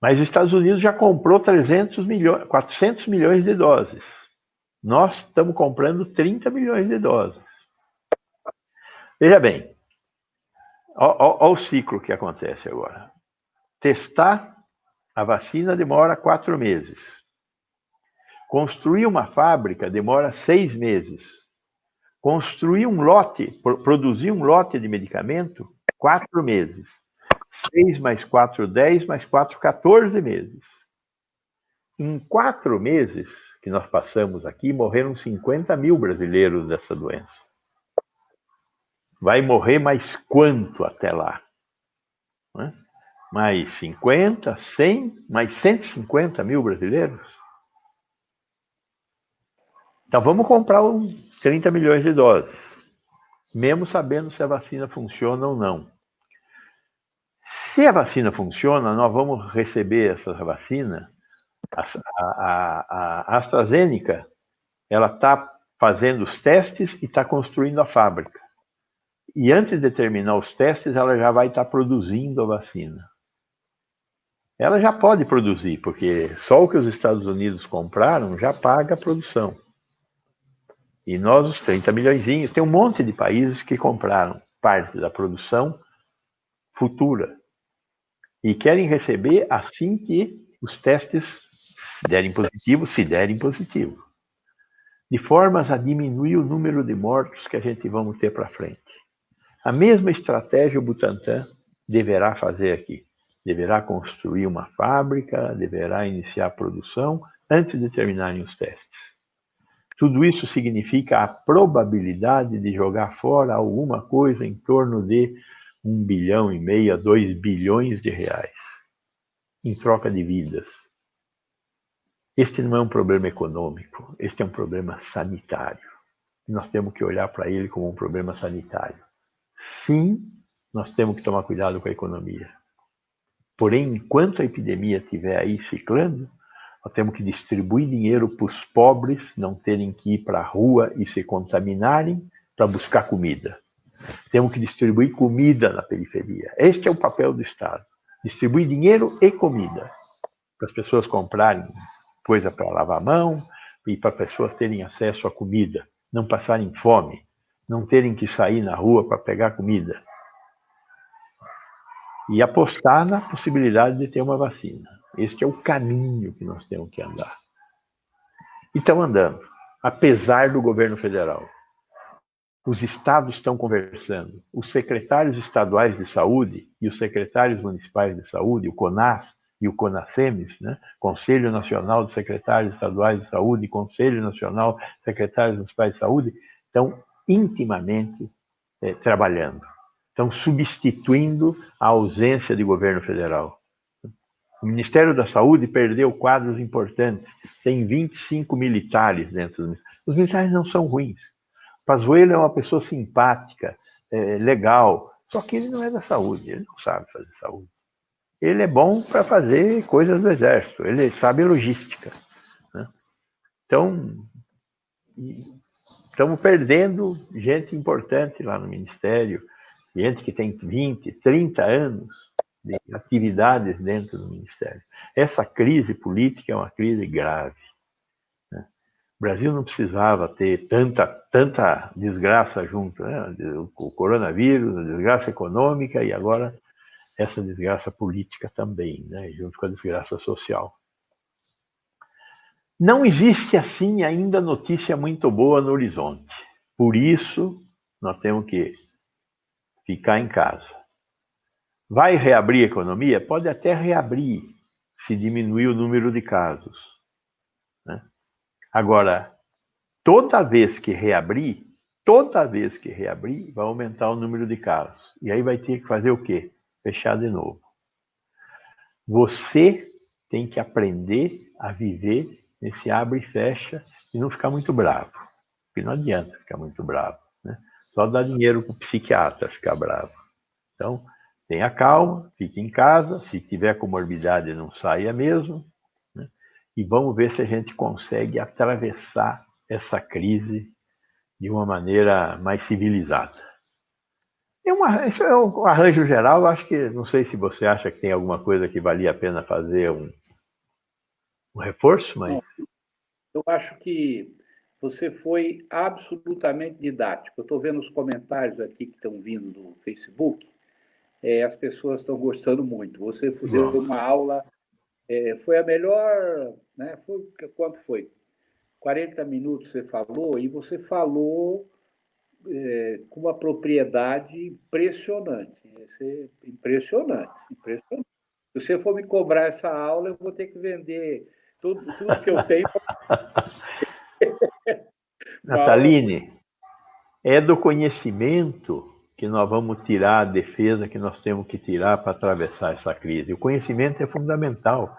Mas os Estados Unidos já comprou 400 milhões de doses. Nós estamos comprando 30 milhões de doses. Veja bem, olha o ciclo que acontece agora. Testar a vacina demora 4 meses. Construir uma fábrica demora 6 meses. Construir um lote, produzir um lote de medicamento, 4 meses. 6 mais 4, 10, mais 4, 14 meses. Em 4 meses que nós passamos aqui, morreram 50 mil brasileiros dessa doença. Vai morrer mais quanto até lá? Mais 50, 100, mais 150 mil brasileiros? Então vamos comprar 30 milhões de doses, mesmo sabendo se a vacina funciona ou não. Se a vacina funciona, nós vamos receber essa vacina. A AstraZeneca, ela está fazendo os testes e está construindo a fábrica. E antes de terminar os testes, ela já vai estar produzindo a vacina. Ela já pode produzir, porque só o que os Estados Unidos compraram já paga a produção. E nós, os 30 milhõezinhos, tem um monte de países que compraram parte da produção futura. E querem receber assim que os testes derem positivo, se derem positivo. De formas a diminuir o número de mortos que a gente vamos ter para frente. A mesma estratégia o Butantan deverá fazer aqui. Deverá construir uma fábrica, deverá iniciar a produção antes de terminarem os testes. Tudo isso significa a probabilidade de jogar fora alguma coisa em torno de 1,5 bilhão a 2 bilhões de reais em troca de vidas. Este não é um problema econômico, este é um problema sanitário. Nós temos que olhar para ele como um problema sanitário. Sim, nós temos que tomar cuidado com a economia. Porém, enquanto a epidemia estiver aí ciclando, nós temos que distribuir dinheiro para os pobres não terem que ir para a rua e se contaminarem para buscar comida. Temos que distribuir comida na periferia. Este é o papel do Estado. Distribuir dinheiro e comida. Para as pessoas comprarem coisa para lavar a mão e para as pessoas terem acesso à comida. Não passarem fome. Não terem que sair na rua para pegar comida. E apostar na possibilidade de ter uma vacina. Este é o caminho que nós temos que andar. E estão andando, apesar do governo federal. Os estados estão conversando. Os secretários estaduais de saúde e os secretários municipais de saúde, o CONAS e o CONASEMES, né? Conselho Nacional de Secretários Estaduais de Saúde e Conselho Nacional de Secretários Municipais de Saúde, estão intimamente trabalhando. Estão substituindo a ausência de governo federal. O Ministério da Saúde perdeu quadros importantes. Tem 25 militares dentro do Ministério. Os militares não são ruins. Pazuello é uma pessoa simpática, legal, só que ele não é da saúde, ele não sabe fazer saúde. Ele é bom para fazer coisas do Exército, ele sabe logística. Né? Então, estamos perdendo gente importante lá no Ministério, gente que tem 20, 30 anos de atividades dentro do Ministério. Essa crise política é uma crise grave. Né? O Brasil não precisava ter tanta desgraça junto, né? O coronavírus, a desgraça econômica e agora essa desgraça política também, né? Junto com a desgraça social. Não existe assim ainda notícia muito boa no horizonte. Por isso, nós temos que ficar em casa. Vai reabrir a economia? Pode até reabrir, se diminuir o número de casos. Né? Agora, toda vez que reabrir, vai aumentar o número de casos. E aí vai ter que fazer o quê? Fechar de novo. Você tem que aprender a viver nesse abre e fecha e não ficar muito bravo. Porque não adianta ficar muito bravo. Né? Só dá dinheiro para o psiquiatra ficar bravo. Então, tenha calma, fique em casa. Se tiver comorbidade, não saia mesmo. Né? E vamos ver se a gente consegue atravessar essa crise de uma maneira mais civilizada. Isso é um arranjo geral, acho que, não sei se você acha que tem alguma coisa que valia a pena fazer um reforço, mas... Não, eu acho que você foi absolutamente didático. Eu estou vendo os comentários aqui que estão vindo do Facebook, as pessoas estão gostando muito. Você deu Bom, uma aula, foi a melhor, né? Quanto foi? 40 minutos você falou, e você falou com uma propriedade impressionante. Impressionante, impressionante. Se você for me cobrar essa aula, eu vou ter que vender tudo que eu tenho para uma aula muito. Nataline, é do conhecimento que nós vamos tirar a defesa que nós temos que tirar para atravessar essa crise. O conhecimento é fundamental.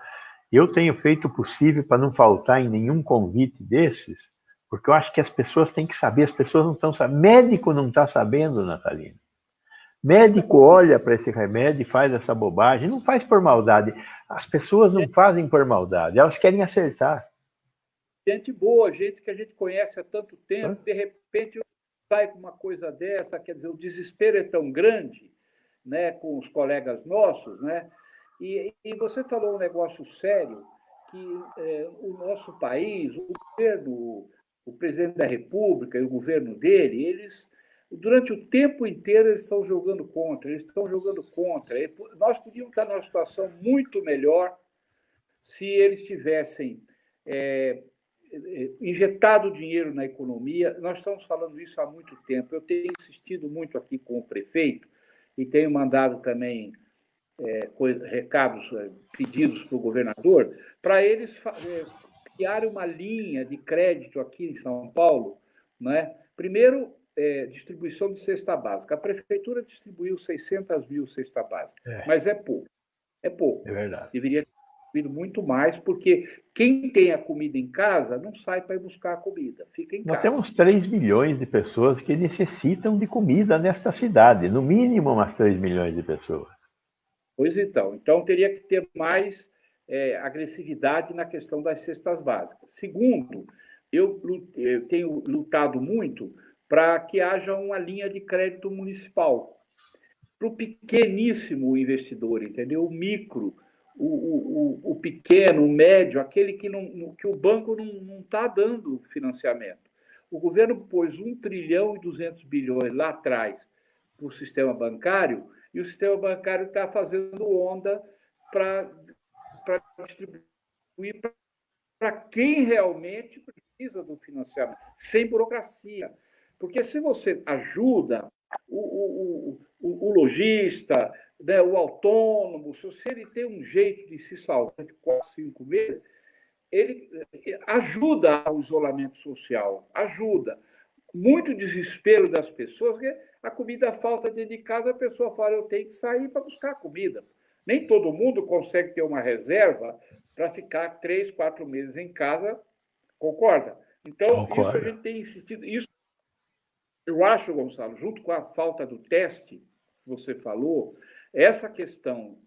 Eu tenho feito o possível para não faltar em nenhum convite desses, porque eu acho que as pessoas têm que saber, as pessoas não estão sabendo. Médico não está sabendo, Natalina. Médico olha para esse remédio e faz essa bobagem, não faz por maldade. As pessoas não fazem por maldade, elas querem acertar. Gente boa, gente que a gente conhece há tanto tempo, de repente sai com uma coisa dessa, quer dizer, o desespero é tão grande, né, com os colegas nossos, né? E você falou um negócio sério, que o nosso país, o governo, o presidente da República e o governo dele, eles, durante o tempo inteiro, eles estão jogando contra, eles estão jogando contra. Nós podíamos estar numa situação muito melhor se eles tivessem injetado dinheiro na economia. Nós estamos falando isso há muito tempo. Eu tenho insistido muito aqui com o prefeito e tenho mandado também recados, pedidos para o governador, para eles criarem uma linha de crédito aqui em São Paulo. Né? Primeiro, distribuição de cesta básica. A prefeitura distribuiu 600 mil cesta básica, mas é pouco. É pouco. É verdade. Deveria ter distribuído muito mais, porque quem tem a comida em casa não sai para ir buscar a comida, fica em Nós casa. temos 3 milhões de pessoas que necessitam de comida nesta cidade, no mínimo umas 3 milhões de pessoas. Pois então teria que ter mais agressividade na questão das cestas básicas. Segundo, eu tenho lutado muito para que haja uma linha de crédito municipal para o pequeníssimo investidor, entendeu? O micro, o pequeno, o médio, aquele que o banco não está dando financiamento. O governo pôs 1 trilhão e 200 bilhões lá atrás para o sistema bancário, e o sistema bancário está fazendo onda para distribuir para quem realmente precisa do financiamento, sem burocracia. Porque se você ajuda o lojista, né, o autônomo, se ele tem um jeito de se salvar de 4, 5 meses, ele ajuda ao isolamento social, ajuda. Muito desespero das pessoas, porque a comida falta dentro de casa, a pessoa fala, eu tenho que sair para buscar comida. Nem todo mundo consegue ter uma reserva para ficar 3, 4 meses em casa, concorda? Então, isso a gente tem insistido. Isso, eu acho, Gonçalo, junto com a falta do teste que você falou, essa questão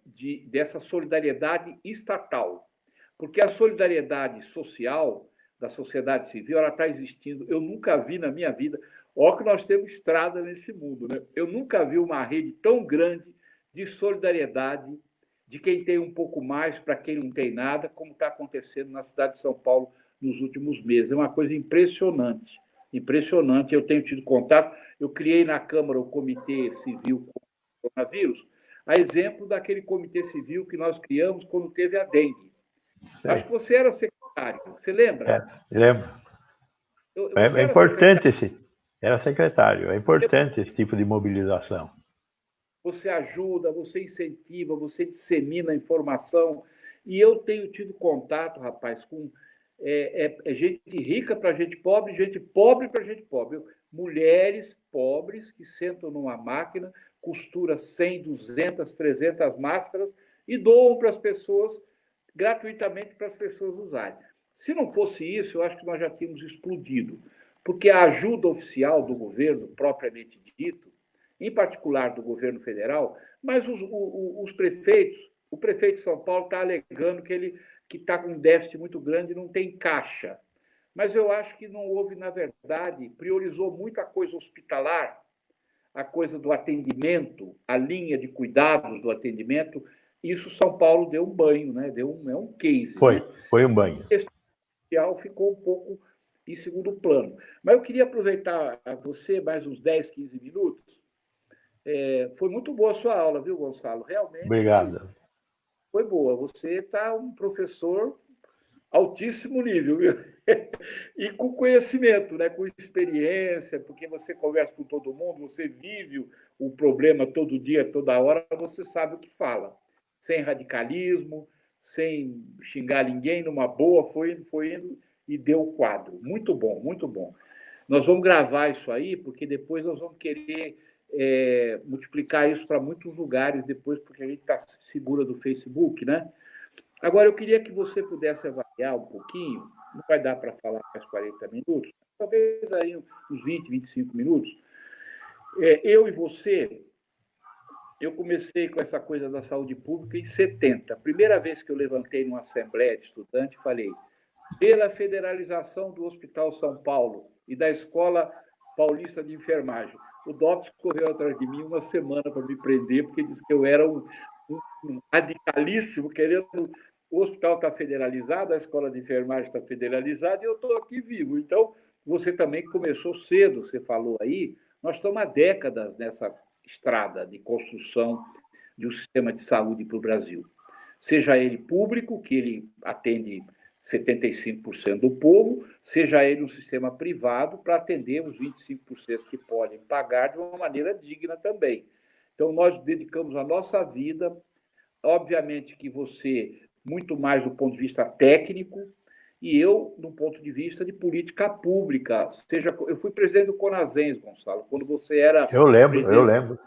dessa solidariedade estatal, porque a solidariedade social da sociedade civil, ela está existindo. Eu nunca vi na minha vida, ó que nós temos estrada nesse mundo, né? Eu nunca vi uma rede tão grande de solidariedade de quem tem um pouco mais para quem não tem nada, como está acontecendo na cidade de São Paulo nos últimos meses. É uma coisa impressionante, impressionante. Eu tenho tido contato, eu criei na Câmara o Comitê Civil contra o Coronavírus, a exemplo daquele comitê civil que nós criamos quando teve a dengue. Acho que você era secretário, você lembra? Lembro. Você É era importante secretário. era secretário, é importante esse tipo de mobilização. Você ajuda, você incentiva, você dissemina a informação. E eu tenho tido contato, rapaz, com gente rica para gente pobre para gente pobre. Mulheres pobres que sentam numa máquina, costuram 100, 200, 300 máscaras e doam para as pessoas gratuitamente para as pessoas usarem. Se não fosse isso, eu acho que nós já tínhamos explodido, porque a ajuda oficial do governo, propriamente dito, em particular do governo federal, mas os prefeitos, o prefeito de São Paulo está alegando que ele está com um déficit muito grande e não tem caixa. mas eu acho que não houve, na verdade, priorizou muito a coisa hospitalar, a coisa do atendimento, a linha de cuidados do atendimento. Isso São Paulo deu um banho, né? É um case. Foi, né? foi um banho. A questão social ficou um pouco em segundo plano. Mas eu queria aproveitar a você mais uns 10, 15 minutos. Foi muito boa a sua aula, viu, Gonçalo? Realmente Obrigado. foi boa. Você está um professor altíssimo nível, viu? E com conhecimento, né? Com experiência, porque você conversa com todo mundo, você vive o problema todo dia, toda hora, você sabe o que fala. Sem radicalismo, sem xingar ninguém, numa boa, foi indo e deu o quadro. Muito bom, muito bom. Nós vamos gravar isso aí, porque depois nós vamos querer multiplicar isso para muitos lugares depois, porque a gente está segura do Facebook, né? Agora, eu queria que você pudesse avaliar um pouquinho, não vai dar para falar mais 40 minutos, talvez aí uns 20, 25 minutos. Eu e você, eu comecei com essa coisa da saúde pública em 70. A primeira vez que eu levantei numa assembleia de estudante, falei, pela federalização do Hospital São Paulo e da Escola Paulista de Enfermagem. O DOPS correu atrás de mim uma semana para me prender, porque disse que eu era um radicalíssimo, querendo... O hospital está federalizado, a escola de enfermagem está federalizada e eu estou aqui vivo. Então, você também começou cedo, você falou aí, nós estamos há décadas nessa estrada de construção de um sistema de saúde para o Brasil. Seja ele público, que ele atende 75% do povo, seja ele um sistema privado para atender os 25% que podem pagar de uma maneira digna também. Então, nós dedicamos a nossa vida, obviamente que você, muito mais do ponto de vista técnico, e eu, do ponto de vista de política pública. Eu fui presidente do Conasens, Gonçalo, quando você era Eu presidente. lembro.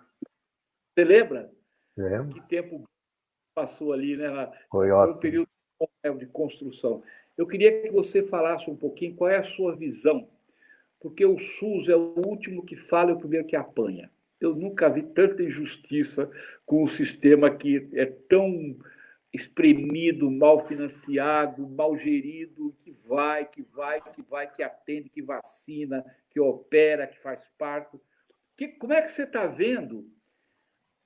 Você lembra? Lembro. Que tempo passou ali, né? Foi um ótimo. período de construção. Eu queria que você falasse um pouquinho qual é a sua visão, porque o SUS é o último que fala e o primeiro que apanha. Eu nunca vi tanta injustiça com um sistema que é tão espremido, mal financiado, mal gerido, que atende, que vacina, que opera, que faz parto. Como é que você está vendo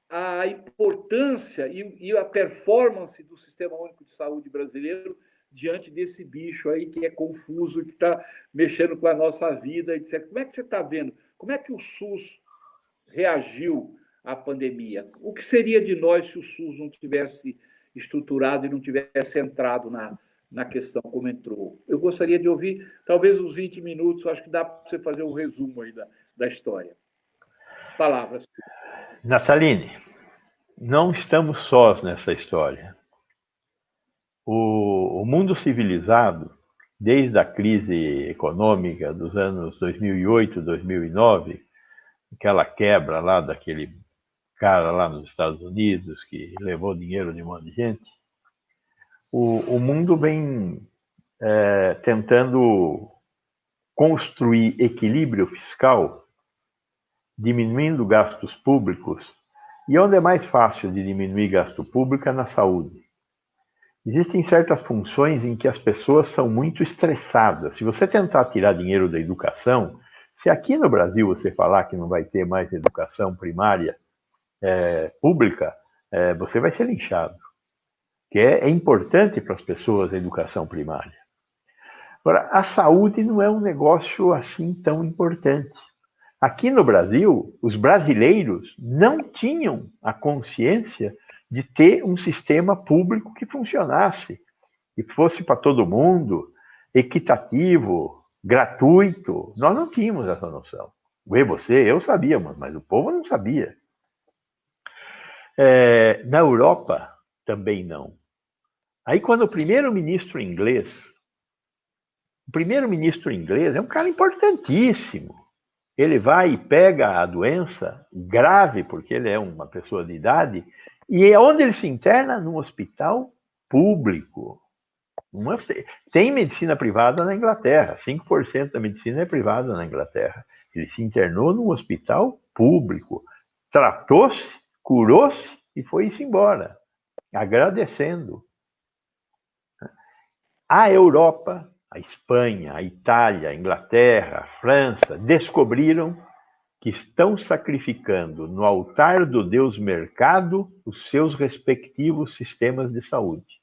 a importância e a performance do Sistema Único de Saúde brasileiro diante desse bicho aí que é confuso, que está mexendo com a nossa vida, etc. Como é que você está vendo? Como é que o SUS reagiu à pandemia? O que seria de nós se o SUS não tivesse estruturado e não tivesse entrado na questão como entrou? Eu gostaria de ouvir, talvez uns 20 minutos, acho que dá para você fazer um resumo aí da história. Palavras. Nataline, não estamos sós nessa história. O mundo civilizado, desde a crise econômica dos anos 2008, 2009, aquela quebra lá daquele cara lá nos Estados Unidos que levou dinheiro de um monte de gente, o mundo vem tentando construir equilíbrio fiscal, diminuindo gastos públicos, e onde é mais fácil de diminuir gasto público é na saúde. Existem certas funções em que as pessoas são muito estressadas. Se você tentar tirar dinheiro da educação, se aqui no Brasil você falar que não vai ter mais educação primária pública, você vai ser linchado. Que é importante para as pessoas a educação primária. Agora, a saúde não é um negócio assim tão importante. Aqui no Brasil, os brasileiros não tinham a consciência de ter um sistema público que funcionasse, que fosse para todo mundo, equitativo, gratuito. Nós não tínhamos essa noção. Eu sabíamos, mas o povo não sabia. Na Europa, também não. Aí, quando o primeiro-ministro inglês é um cara importantíssimo. Ele vai e pega a doença grave, porque ele é uma pessoa de idade, e é onde ele se interna? Num hospital público. Tem medicina privada na Inglaterra, 5% da medicina é privada na Inglaterra. Ele se internou num hospital público, tratou-se, curou-se e foi-se embora, agradecendo. A Europa a Espanha, a Itália, a Inglaterra, a França, descobriram que estão sacrificando no altar do Deus mercado os seus respectivos sistemas de saúde.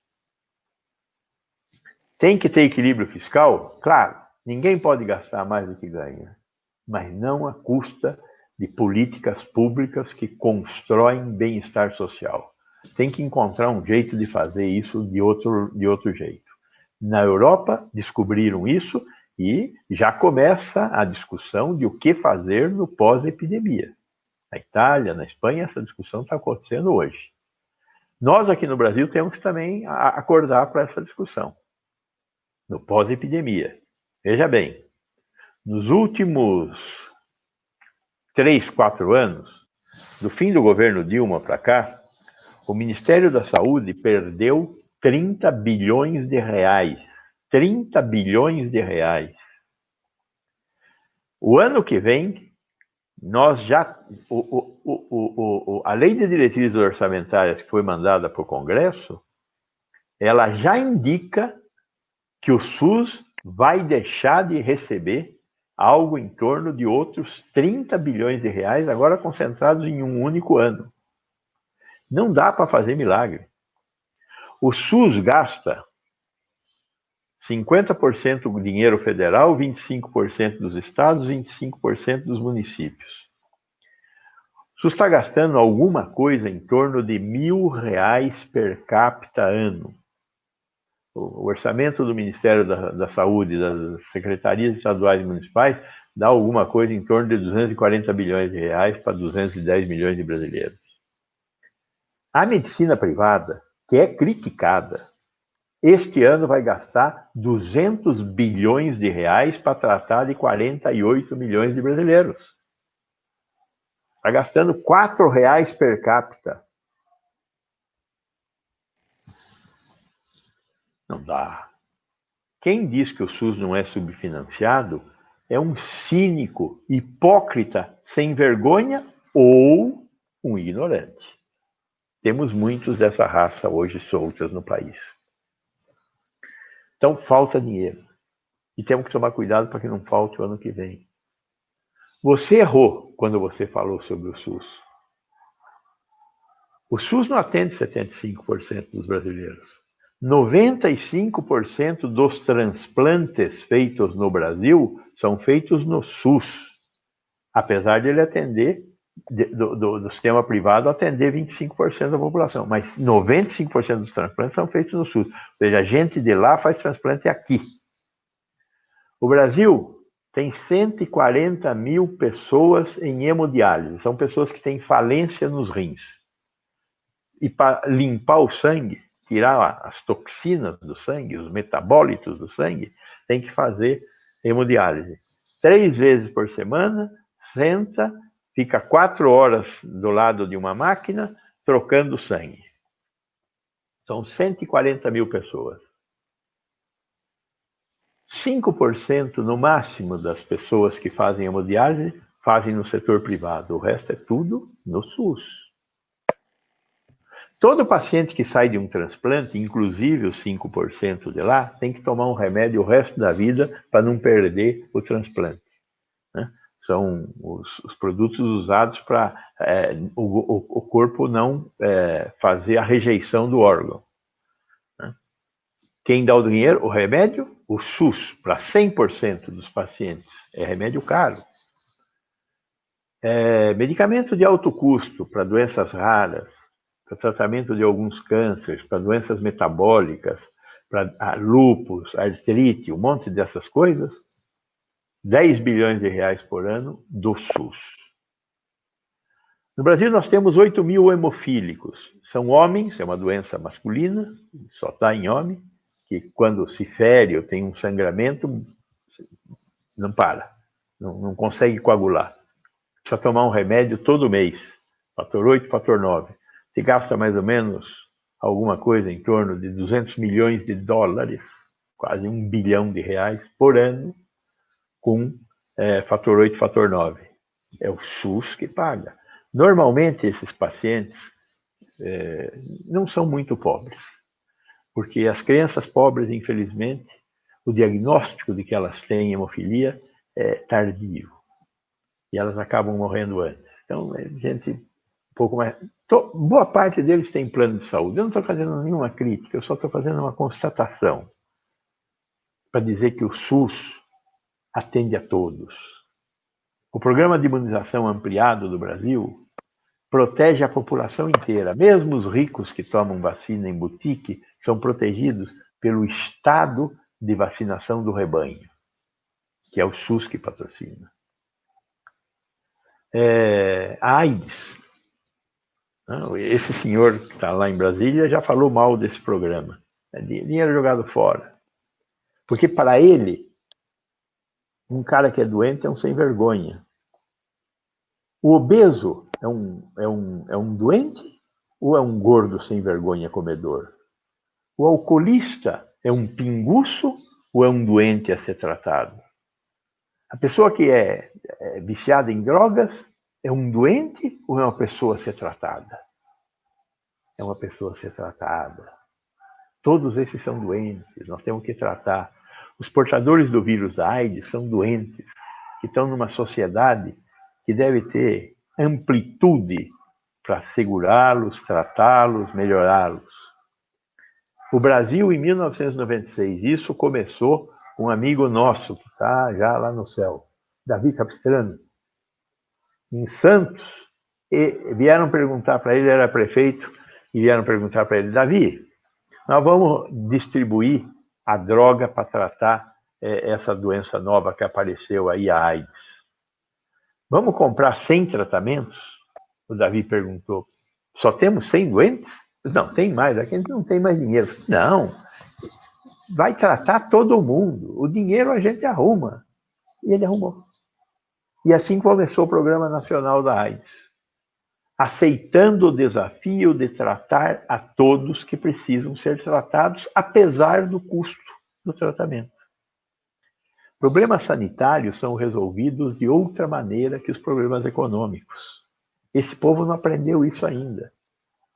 Tem que ter equilíbrio fiscal? Claro, ninguém pode gastar mais do que ganha, mas não à custa de políticas públicas que constroem bem-estar social. Tem que encontrar um jeito de fazer isso de outro jeito. Na Europa, descobriram isso e já começa a discussão de o que fazer no pós-epidemia. Na Itália, na Espanha, essa discussão está acontecendo hoje. Nós aqui no Brasil temos que também acordar para essa discussão. No pós-epidemia. Veja bem, nos últimos 3, 4 anos, do fim do governo Dilma para cá, o Ministério da Saúde perdeu 30 bilhões de reais. 30 bilhões de reais. O ano que vem, nós já... a Lei de Diretrizes Orçamentárias que foi mandada para o Congresso, ela já indica que o SUS vai deixar de receber algo em torno de outros 30 bilhões de reais, agora concentrados em um único ano. Não dá para fazer milagre. O SUS gasta 50% do dinheiro federal, 25% dos estados, 25% dos municípios. O SUS está gastando alguma coisa em torno de R$1.000 per capita ano. O orçamento do Ministério da Saúde, das secretarias estaduais e municipais, dá alguma coisa em torno de 240 bilhões de reais para 210 milhões de brasileiros. A medicina privada, que é criticada, este ano vai gastar 200 bilhões de reais para tratar de 48 milhões de brasileiros. Está gastando R$4 per capita. Não dá. Quem diz que o SUS não é subfinanciado é um cínico, hipócrita, sem vergonha ou um ignorante. Temos muitos dessa raça hoje soltas no país. Então, falta dinheiro. E temos que tomar cuidado para que não falte o ano que vem. Você errou quando você falou sobre o SUS. O SUS não atende 75% dos brasileiros. 95% dos transplantes feitos no Brasil são feitos no SUS. Apesar de ele atender, do sistema privado, atender 25% da população. Mas 95% dos transplantes são feitos no SUS. Ou seja, a gente de lá faz transplante aqui. O Brasil tem 140 mil pessoas em hemodiálise. São pessoas que têm falência nos rins. E para limpar o sangue, tirar as toxinas do sangue, os metabólitos do sangue, tem que fazer hemodiálise. 3 vezes por semana, senta, fica 4 horas do lado de uma máquina, trocando sangue. São 140 mil pessoas. 5% no máximo das pessoas que fazem hemodiálise fazem no setor privado. O resto é tudo no SUS. Todo paciente que sai de um transplante, inclusive os 5% de lá, tem que tomar um remédio o resto da vida para não perder o transplante. Né? São os produtos usados para o corpo não fazer a rejeição do órgão. Né? Quem dá o dinheiro, o remédio, o SUS, para 100% dos pacientes, é remédio caro. Medicamento de alto custo para doenças raras, para tratamento de alguns cânceres, para doenças metabólicas, para lúpus, artrite, um monte dessas coisas, 10 bilhões de reais por ano do SUS. No Brasil, nós temos 8 mil hemofílicos. São homens, é uma doença masculina, só está em homem, que quando se fere ou tem um sangramento, não para, não consegue coagular. Precisa tomar um remédio todo mês, fator 8, fator 9. Se gasta mais ou menos alguma coisa em torno de 200 milhões de dólares, quase 1 bilhão de reais por ano, com fator 8, fator 9. É o SUS que paga. Normalmente, esses pacientes não são muito pobres, porque as crianças pobres, infelizmente, o diagnóstico de que elas têm hemofilia é tardio. E elas acabam morrendo antes. Então, gente um pouco mais... boa parte deles tem plano de saúde. Eu não estou fazendo nenhuma crítica, eu só estou fazendo uma constatação para dizer que o SUS atende a todos. O programa de imunização ampliado do Brasil protege a população inteira. Mesmo os ricos que tomam vacina em boutique são protegidos pelo estado de vacinação do rebanho, que é o SUS que patrocina. A AIDS. Esse senhor que está lá em Brasília já falou mal desse programa. É dinheiro jogado fora. Porque para ele, um cara que é doente é um sem vergonha. O obeso é um doente ou é um gordo sem vergonha comedor? O alcoolista é um pinguço ou é um doente a ser tratado? A pessoa que é viciada em drogas é um doente ou é uma pessoa a ser tratada? É uma pessoa a ser tratada. Todos esses são doentes, nós temos que tratar. Os portadores do vírus da AIDS são doentes, que estão numa sociedade que deve ter amplitude para segurá-los, tratá-los, melhorá-los. O Brasil, em 1996, isso começou com um amigo nosso, que está já lá no céu, Davi Capistrano, em Santos, e vieram perguntar para ele, era prefeito, e vieram perguntar para ele, Davi, nós vamos distribuir a droga para tratar essa doença nova que apareceu aí, a AIDS. Vamos comprar 100 tratamentos? O Davi perguntou. Só temos 100 doentes? Não, tem mais, aqui a gente não tem mais dinheiro. Não, vai tratar todo mundo. O dinheiro a gente arruma. E ele arrumou. E assim começou o Programa Nacional da AIDS, aceitando o desafio de tratar a todos que precisam ser tratados, apesar do custo do tratamento. Problemas sanitários são resolvidos de outra maneira que os problemas econômicos. Esse povo não aprendeu isso ainda.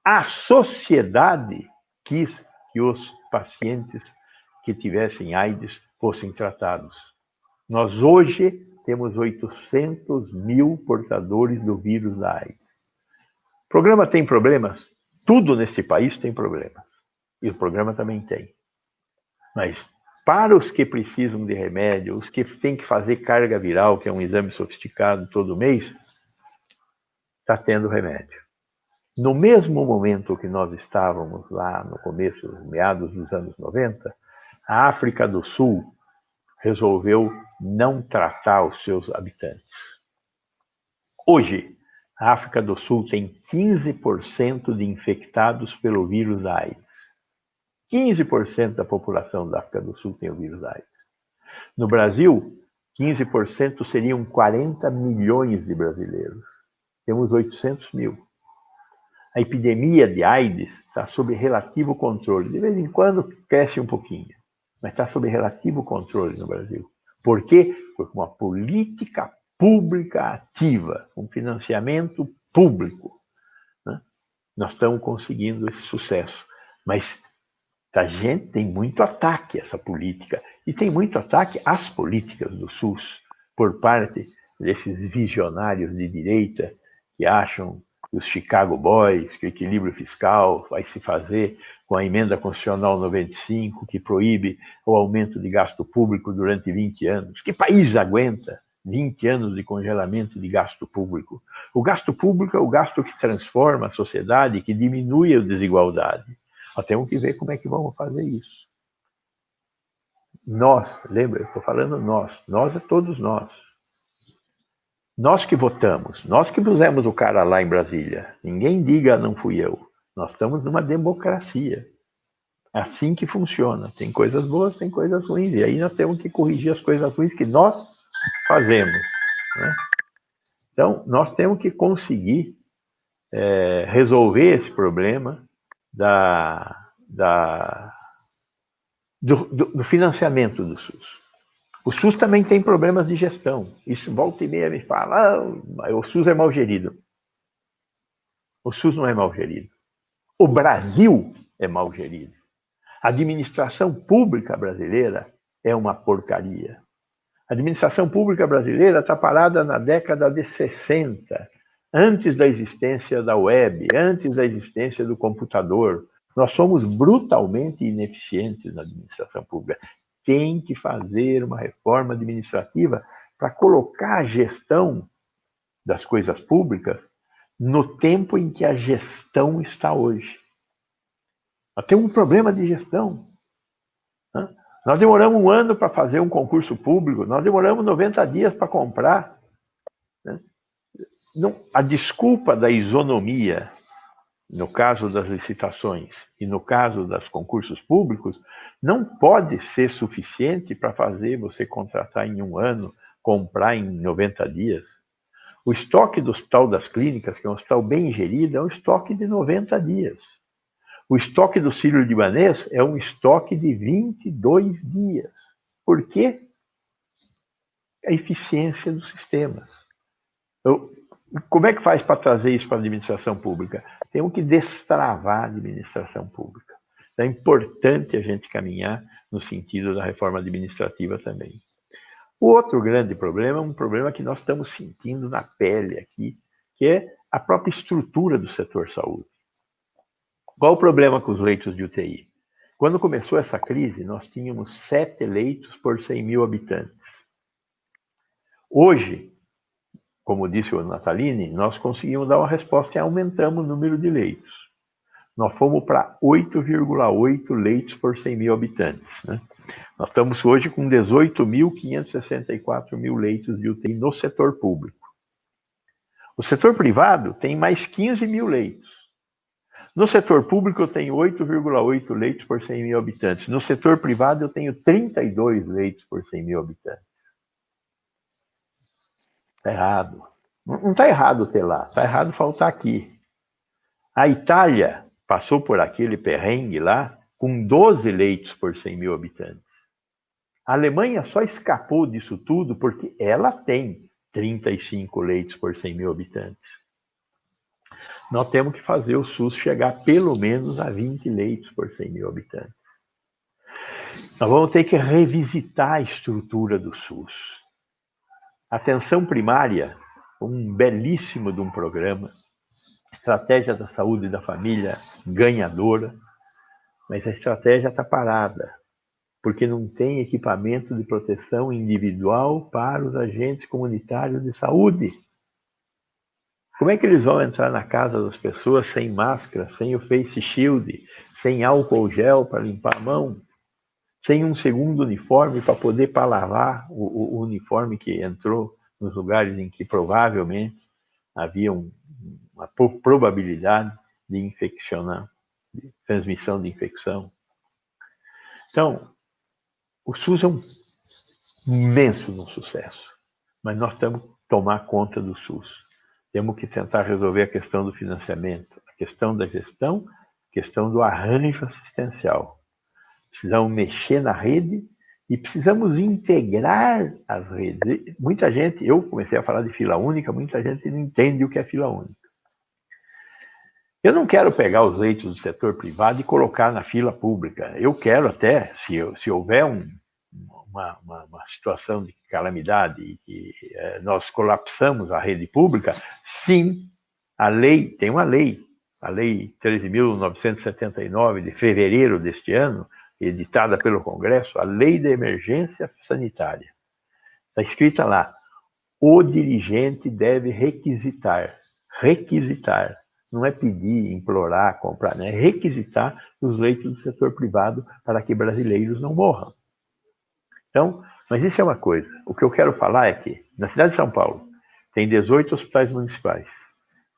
A sociedade quis que os pacientes que tivessem AIDS fossem tratados. Nós hoje temos 800 mil portadores do vírus da AIDS. O programa tem problemas? Tudo nesse país tem problemas. E o programa também tem. Mas para os que precisam de remédio, os que têm que fazer carga viral, que é um exame sofisticado todo mês, está tendo remédio. No mesmo momento que nós estávamos lá no começo, meados dos anos 90, a África do Sul resolveu não tratar os seus habitantes. Hoje, a África do Sul tem 15% de infectados pelo vírus da AIDS. 15% da população da África do Sul tem o vírus da AIDS. No Brasil, 15% seriam 40 milhões de brasileiros. Temos 800 mil. A epidemia de AIDS está sob relativo controle. De vez em quando cresce um pouquinho, mas está sob relativo controle no Brasil. Por quê? Porque uma política pública ativa, um financiamento público, né? Nós estamos conseguindo esse sucesso. Mas a gente tem muito ataque a essa política. E tem muito ataque às políticas do SUS por parte desses visionários de direita que acham que os Chicago Boys, que o equilíbrio fiscal vai se fazer com a emenda constitucional 95, que proíbe o aumento de gasto público durante 20 anos. Que país aguenta 20 anos de congelamento de gasto público? O gasto público é o gasto que transforma a sociedade, que diminui a desigualdade. Nós temos que ver como é que vamos fazer isso. Nós, lembra, eu estou falando nós é todos nós. Nós que votamos, nós que pusemos o cara lá em Brasília. Ninguém diga, não fui eu. Nós estamos numa democracia. É assim que funciona. Tem coisas boas, tem coisas ruins. E aí nós temos que corrigir as coisas ruins que nós fazemos, né? Então, nós temos que conseguir resolver esse problema do financiamento do SUS. O SUS também tem problemas de gestão. Isso volta e meia me fala, o SUS é mal gerido. O SUS não é mal gerido. O Brasil é mal gerido. A administração pública brasileira é uma porcaria. A administração pública brasileira está parada na década de 60, antes da existência da web, antes da existência do computador. Nós somos brutalmente ineficientes na administração pública. Tem que fazer uma reforma administrativa para colocar a gestão das coisas públicas no tempo em que a gestão está hoje. Nós temos um problema de gestão. Nós demoramos 1 ano para fazer um concurso público, nós demoramos 90 dias para comprar. Não, a desculpa da isonomia, no caso das licitações e no caso dos concursos públicos, não pode ser suficiente para fazer você contratar em 1 ano, comprar em 90 dias. O estoque do Hospital das Clínicas, que é um hospital bem gerido, é um estoque de 90 dias. O estoque do Sírio-Libanês é um estoque de 22 dias. Por quê? A eficiência dos sistemas. Como é que faz para trazer isso para a administração pública? Temos que destravar a administração pública. Então, é importante a gente caminhar no sentido da reforma administrativa também. O outro grande problema é um problema que nós estamos sentindo na pele aqui, que é a própria estrutura do setor saúde. Qual o problema com os leitos de UTI? Quando começou essa crise, nós tínhamos 7 leitos por 100 mil habitantes. Hoje, como disse o Natalini, nós conseguimos dar uma resposta e aumentamos o número de leitos. Nós fomos para 8,8 leitos por 100 mil habitantes. Né? Nós estamos hoje com 18.564 mil leitos de UTI no setor público. O setor privado tem mais 15 mil leitos. No setor público eu tenho 8,8 leitos por 100 mil habitantes. No setor privado eu tenho 32 leitos por 100 mil habitantes. Está errado. Não está errado ter lá, está errado faltar aqui. A Itália passou por aquele perrengue lá com 12 leitos por 100 mil habitantes. A Alemanha só escapou disso tudo porque ela tem 35 leitos por 100 mil habitantes. Nós temos que fazer o SUS chegar pelo menos a 20 leitos por 100 mil habitantes. Nós vamos ter que revisitar a estrutura do SUS. A atenção primária, um belíssimo de um programa, estratégia da saúde e da família ganhadora, mas a estratégia está parada, porque não tem equipamento de proteção individual para os agentes comunitários de saúde. Como é que eles vão entrar na casa das pessoas sem máscara, sem o face shield, sem álcool gel para limpar a mão, sem um segundo uniforme para poder lavar o uniforme que entrou nos lugares em que provavelmente havia uma probabilidade de infeccionar, de transmissão de infecção? Então, o SUS é um imenso sucesso, mas nós temos que tomar conta do SUS. Temos que tentar resolver a questão do financiamento, a questão da gestão, a questão do arranjo assistencial. Precisamos mexer na rede e precisamos integrar as redes. Muita gente, eu comecei a falar de fila única, muita gente não entende o que é fila única. Eu não quero pegar os leitos do setor privado e colocar na fila pública. Eu quero até, se houver uma situação de calamidade e que nós colapsamos a rede pública, sim, tem uma lei, a Lei 13.979, de fevereiro deste ano, editada pelo Congresso, a Lei da Emergência Sanitária. Está escrita lá, o dirigente deve requisitar, não é pedir, implorar, comprar, né? É requisitar os leitos do setor privado para que brasileiros não morram. Então, mas isso é uma coisa. O que eu quero falar é que, na cidade de São Paulo, tem 18 hospitais municipais,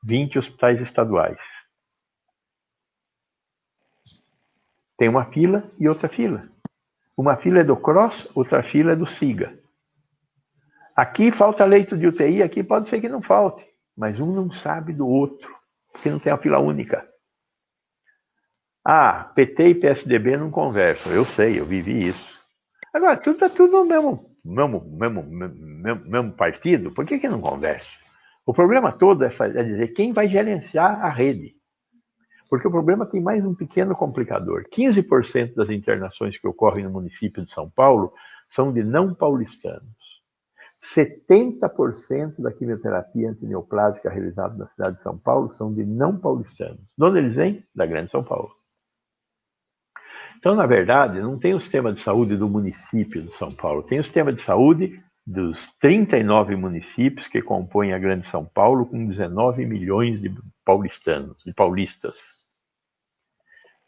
20 hospitais estaduais. Tem uma fila e outra fila. Uma fila é do CROSS, outra fila é do SIGA. Aqui falta leito de UTI, aqui pode ser que não falte, mas um não sabe do outro, porque não tem a fila única. Ah, PT e PSDB não conversam. Eu sei, eu vivi isso. Agora, está tudo no mesmo partido, por que não conversa? O problema todo é dizer quem vai gerenciar a rede. Porque o problema tem mais um pequeno complicador. 15% das internações que ocorrem no município de São Paulo são de não paulistanos. 70% da quimioterapia antineoplásica realizada na cidade de São Paulo são de não paulistanos. De onde eles vêm? Da Grande São Paulo. Então, na verdade, não tem o sistema de saúde do município de São Paulo, tem o sistema de saúde dos 39 municípios que compõem a Grande São Paulo, com 19 milhões de paulistanos, de paulistas.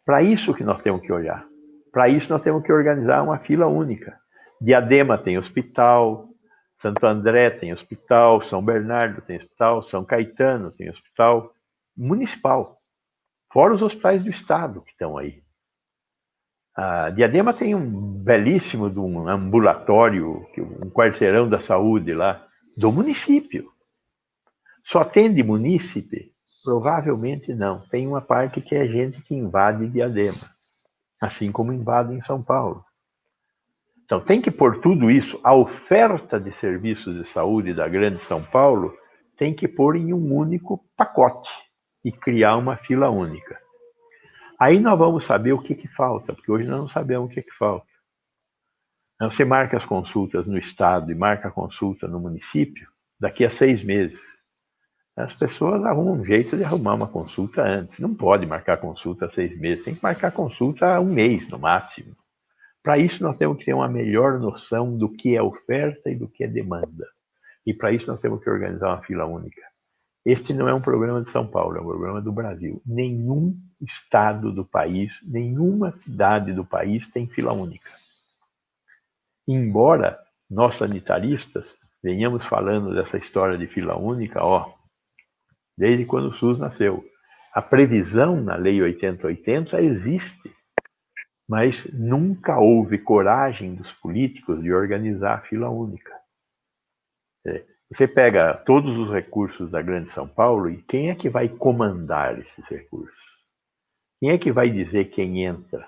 Para isso que nós temos que olhar. Para isso nós temos que organizar uma fila única. Diadema tem hospital, Santo André tem hospital, São Bernardo tem hospital, São Caetano tem hospital municipal, fora os hospitais do estado que estão aí. A Diadema tem um belíssimo de um ambulatório, um quarteirão da saúde lá, do município. Só atende munícipe? Provavelmente não. Tem uma parte que é gente que invade Diadema, assim como invade em São Paulo. Então tem que pôr tudo isso, a oferta de serviços de saúde da Grande São Paulo tem que pôr em um único pacote e criar uma fila única. Aí nós vamos saber o que falta, porque hoje nós não sabemos o que falta. Você marca as consultas no estado e marca a consulta no município, daqui a 6 meses. As pessoas arrumam um jeito de arrumar uma consulta antes. Não pode marcar consulta há 6 meses, tem que marcar consulta há 1 mês, no máximo. Para isso, nós temos que ter uma melhor noção do que é oferta e do que é demanda. E para isso, nós temos que organizar uma fila única. Este não é um problema de São Paulo, é um problema do Brasil. Nenhum estado do país, nenhuma cidade do país tem fila única. Embora nós sanitaristas venhamos falando dessa história de fila única, desde quando o SUS nasceu. A previsão na Lei 8080 existe, mas nunca houve coragem dos políticos de organizar a fila única. Você pega todos os recursos da Grande São Paulo e quem é que vai comandar esses recursos? Quem é que vai dizer quem entra?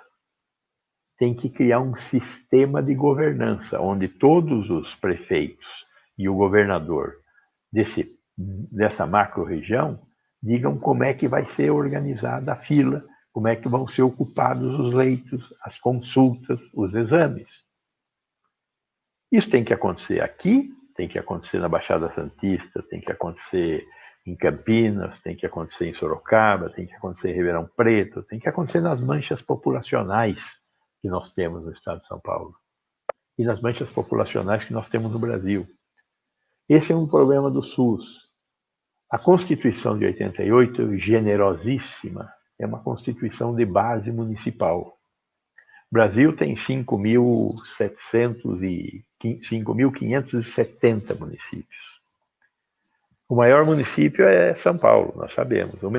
Tem que criar um sistema de governança, onde todos os prefeitos e o governador dessa macro-região digam como é que vai ser organizada a fila, como é que vão ser ocupados os leitos, as consultas, os exames. Isso tem que acontecer aqui, tem que acontecer na Baixada Santista, tem que acontecer em Campinas, tem que acontecer em Sorocaba, tem que acontecer em Ribeirão Preto, tem que acontecer nas manchas populacionais que nós temos no estado de São Paulo e nas manchas populacionais que nós temos no Brasil. Esse é um problema do SUS. A Constituição de 88, generosíssima, é uma Constituição de base municipal. O Brasil tem 5.570 municípios. O maior município é São Paulo, nós sabemos. O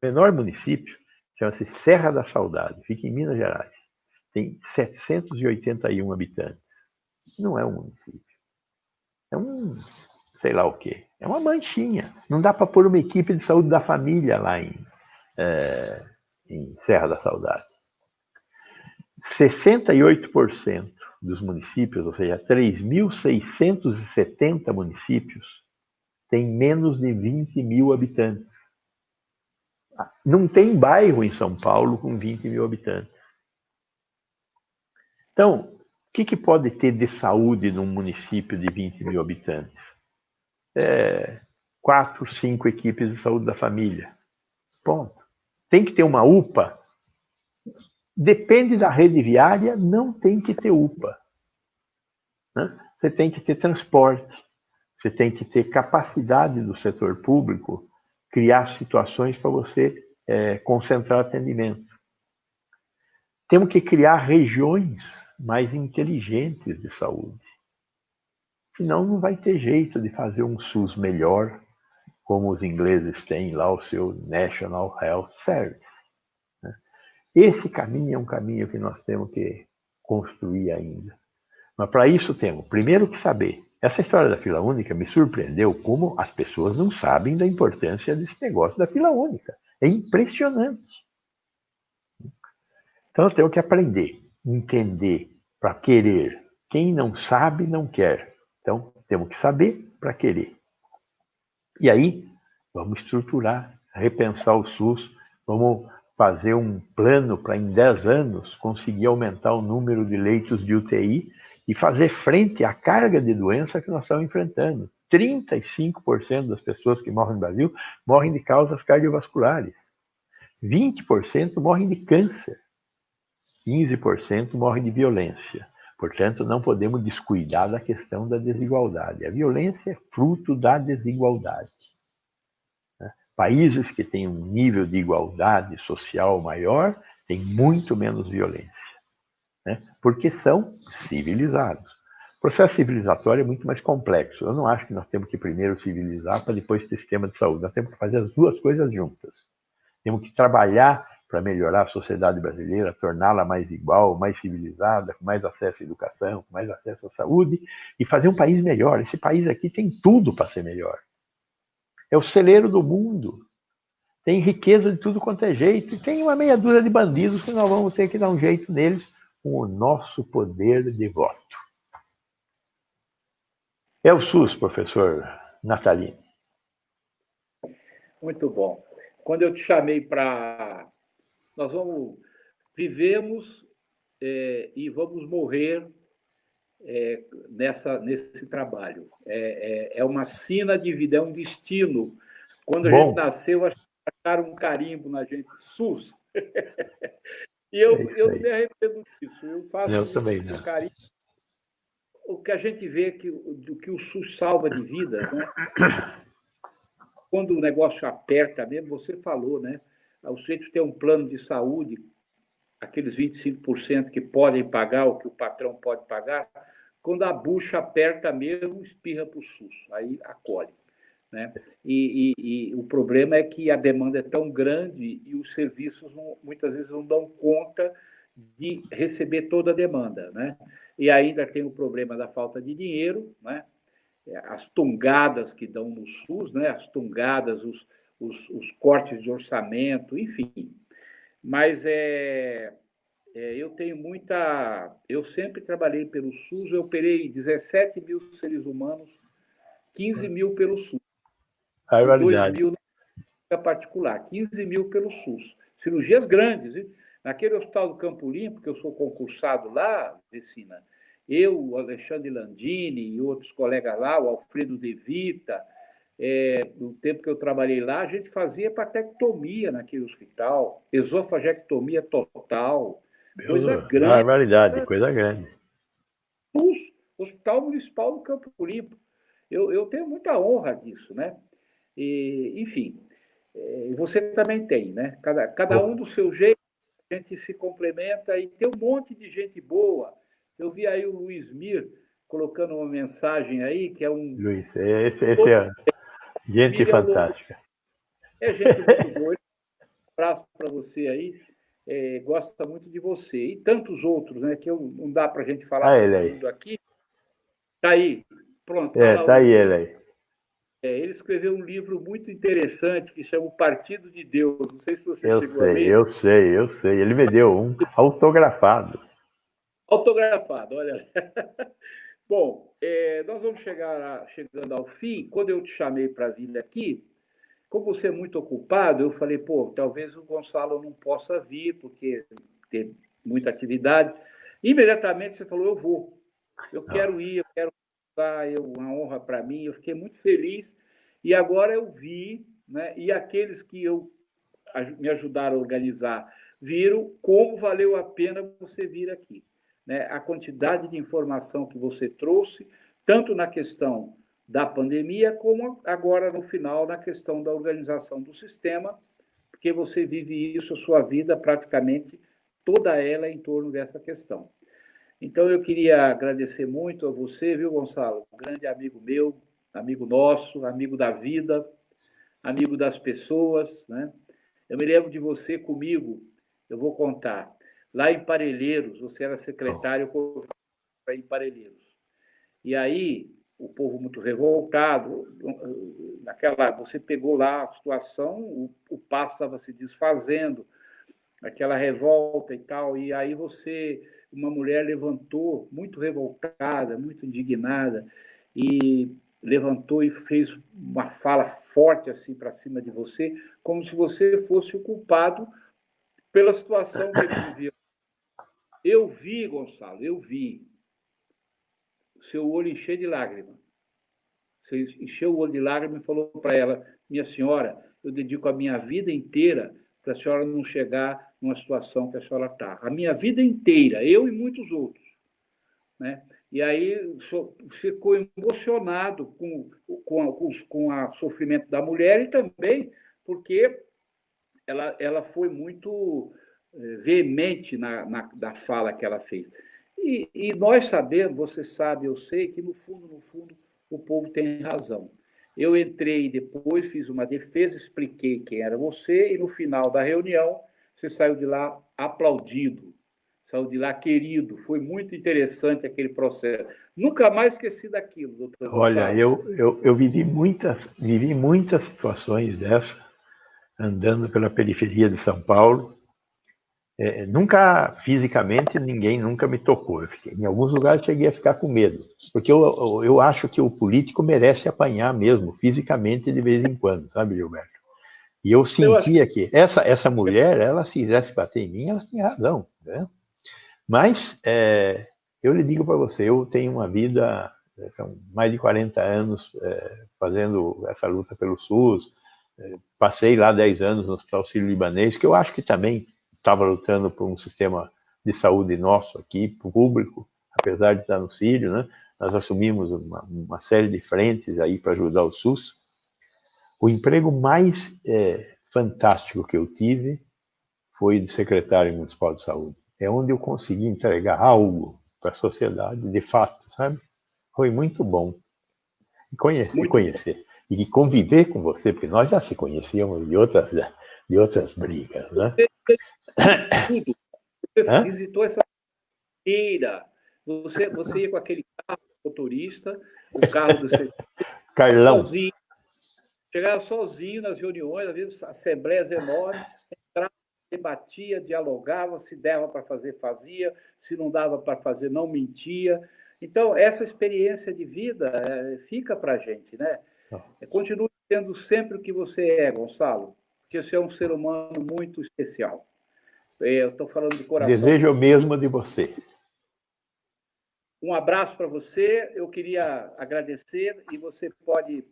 menor município chama-se Serra da Saudade, fica em Minas Gerais. Tem 781 habitantes. Não é um município. É um, sei lá o quê. É uma manchinha. Não dá para pôr uma equipe de saúde da família lá em Serra da Saudade. 68% dos municípios, ou seja, 3.670 municípios, tem menos de 20 mil habitantes. Não tem bairro em São Paulo com 20 mil habitantes. Então, o que pode ter de saúde num município de 20 mil habitantes? 4, 5 equipes de saúde da família. Ponto. Tem que ter uma UPA? Depende da rede viária, não tem que ter UPA. Né? Você tem que ter transporte, você tem que ter capacidade do setor público criar situações para você concentrar atendimento. Temos que criar regiões mais inteligentes de saúde. Senão não vai ter jeito de fazer um SUS melhor, como os ingleses têm lá o seu National Health Service. Esse caminho é um caminho que nós temos que construir ainda. Mas para isso temos, primeiro, que saber. Essa história da fila única me surpreendeu como as pessoas não sabem da importância desse negócio da fila única. É impressionante. Então nós temos que aprender, entender, para querer. Quem não sabe, não quer. Então temos que saber para querer. E aí, vamos estruturar, repensar o SUS, vamos fazer um plano para, em 10 anos, conseguir aumentar o número de leitos de UTI e fazer frente à carga de doença que nós estamos enfrentando. 35% das pessoas que morrem no Brasil morrem de causas cardiovasculares. 20% morrem de câncer. 15% morrem de violência. Portanto, não podemos descuidar da questão da desigualdade. A violência é fruto da desigualdade. Países que têm um nível de igualdade social maior têm muito menos violência, né? Porque são civilizados. O processo civilizatório é muito mais complexo. Eu não acho que nós temos que primeiro civilizar para depois ter sistema de saúde. Nós temos que fazer as duas coisas juntas. Temos que trabalhar para melhorar a sociedade brasileira, torná-la mais igual, mais civilizada, com mais acesso à educação, com mais acesso à saúde, e fazer um país melhor. Esse país aqui tem tudo para ser melhor. É o celeiro do mundo. Tem riqueza de tudo quanto é jeito. E tem uma meia dúzia de bandidos que nós vamos ter que dar um jeito neles com o nosso poder de voto. É o SUS, professor Natalini. Muito bom. Quando eu te chamei para... Nós vivemos e vamos morrer nesse trabalho. É uma sina de vida, é um destino. Quando a gente nasceu, acharam um carimbo na gente, SUS. E eu não me arrependo disso. Eu faço isso com carinho. O que a gente vê do que o SUS salva de vidas, né? Quando o negócio aperta mesmo, você falou, né? O sujeito tem um plano de saúde, aqueles 25% que podem pagar, o que o patrão pode pagar, quando a bucha aperta mesmo, espirra para o SUS, aí acolhe, né? E o problema é que a demanda é tão grande e os serviços muitas vezes não dão conta de receber toda a demanda, né? E ainda tem o problema da falta de dinheiro, né? As tungadas que dão no SUS, né? As tungadas, os cortes de orçamento, enfim. Mas eu tenho muita... Eu sempre trabalhei pelo SUS, eu operei 17 mil seres humanos, 15 mil pelo SUS. É e 2 verdade. mil na particular, 15 mil pelo SUS. Cirurgias grandes, hein? Naquele hospital do Campo Limpo, que eu sou concursado lá, Vecina, eu, o Alexandre Landini e outros colegas lá, o Alfredo De Vita, no tempo que eu trabalhei lá, a gente fazia patectomia naquele hospital, esofagectomia total, coisa grande. Barbaridade, coisa grande. SUS, Hospital Municipal do Campo Limpo. Eu tenho muita honra disso, né? Enfim, você também tem, né? Cada um do seu jeito, a gente se complementa e tem um monte de gente boa. Eu vi aí o Luiz Mir colocando uma mensagem aí, que é um... Luiz, esse é gente fantástica. É gente muito boa. Um abraço para você aí. Gosta muito de você. E tantos outros, né? Que não dá para a gente falar todo mundo aqui. Está aí. Pronto. Tá aí ele aí. Ele escreveu um livro muito interessante que chama O Partido de Deus. Não sei se você chegou a ler. Eu sei. Ele me deu um autografado. Autografado, olha. Bom, nós vamos chegando ao fim. Quando eu te chamei para vir aqui, como você é muito ocupado, eu falei, talvez o Gonçalo não possa vir, porque tem muita atividade. Imediatamente você falou, eu vou. Eu quero ir, eu quero uma honra para mim, eu fiquei muito feliz. E agora eu vi, né, e aqueles que me ajudaram a organizar viram como valeu a pena você vir aqui, né? A quantidade de informação que você trouxe, tanto na questão da pandemia, como agora, no final, na questão da organização do sistema, porque você vive isso, a sua vida, praticamente toda ela em torno dessa questão. Então, eu queria agradecer muito a você, viu, Gonçalo? Um grande amigo meu, amigo nosso, amigo da vida, amigo das pessoas, né? Eu me lembro de você comigo, eu vou contar, lá em Parelheiros, você era secretário em Parelheiros. E aí, o povo muito revoltado, você pegou lá a situação, o pasto estava se desfazendo, aquela revolta e tal, e aí uma mulher levantou, muito revoltada, muito indignada, e levantou e fez uma fala forte assim para cima de você, como se você fosse o culpado pela situação que ele vivia. Eu vi, Gonçalo, eu vi o seu olho encher de lágrimas. Você encheu o olho de lágrimas e falou para ela: minha senhora, eu dedico a minha vida inteira para a senhora não chegar numa situação que a senhora está. A minha vida inteira, eu e muitos outros. Né? E aí ficou emocionado com o sofrimento da mulher e também porque ela foi muito veemente na fala que ela fez. E nós sabemos, você sabe, eu sei, que no fundo, o povo tem razão. Eu entrei depois, fiz uma defesa, expliquei quem era você, e no final da reunião, você saiu de lá aplaudido, saiu de lá querido. Foi muito interessante aquele processo. Nunca mais esqueci daquilo, doutor Olha, Gonçalo. eu vivi muitas situações dessas, andando pela periferia de São Paulo. Nunca, fisicamente, ninguém nunca me tocou. Em alguns lugares cheguei a ficar com medo, porque eu acho que o político merece apanhar mesmo, fisicamente, de vez em quando, sabe, Gilberto? E eu sentia que essa mulher, ela, se quisesse bater em mim, ela tinha razão, né? Mas, eu lhe digo para você, eu tenho uma vida, são mais de 40 anos fazendo essa luta pelo SUS, passei lá 10 anos no Hospital Sírio-Libanês, que eu acho que também estava lutando por um sistema de saúde nosso aqui, público, apesar de estar no Sírio, né? Nós assumimos uma série de frentes aí para ajudar o SUS. O emprego mais fantástico que eu tive foi de secretário municipal de saúde. É onde eu consegui entregar algo para a sociedade, de fato, sabe? Foi muito bom. E conhecer. E de conviver com você, porque nós já se conhecíamos de outras brigas, né? Você visitou essa feira, você ia com aquele carro motorista, o carro do seu Carlão. sozinho, chegava sozinho nas reuniões, às vezes assembleias enormes, entrava, debatia, dialogava, se dava para fazer, fazia, se não dava para fazer, não mentia. Então, essa experiência de vida fica para a gente, né? Continue sendo sempre o que você é, Gonçalo, porque você é um ser humano muito especial. Eu estou falando de coração. Desejo o mesmo de você. Um abraço para você, eu queria agradecer e você pode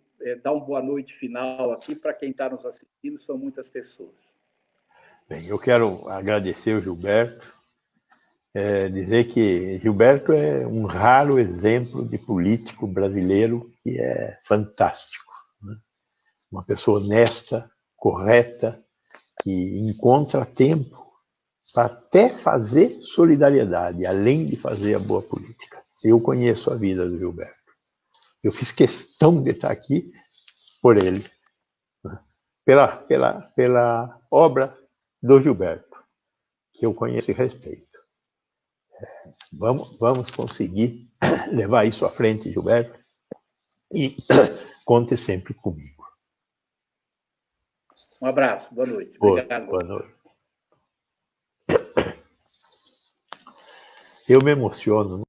dar uma boa noite final aqui para quem está nos assistindo, são muitas pessoas. Bem, eu quero agradecer o Gilberto, dizer que Gilberto é um raro exemplo de político brasileiro que é fantástico, né? Uma pessoa honesta, correta, que encontra tempo para até fazer solidariedade, além de fazer a boa política. Eu conheço a vida do Gilberto. Eu fiz questão de estar aqui por ele, né? Pela obra do Gilberto, que eu conheço e respeito. Vamos conseguir levar isso à frente, Gilberto, e conte sempre comigo. Um abraço, boa noite. Obrigado. Boa noite. Eu me emociono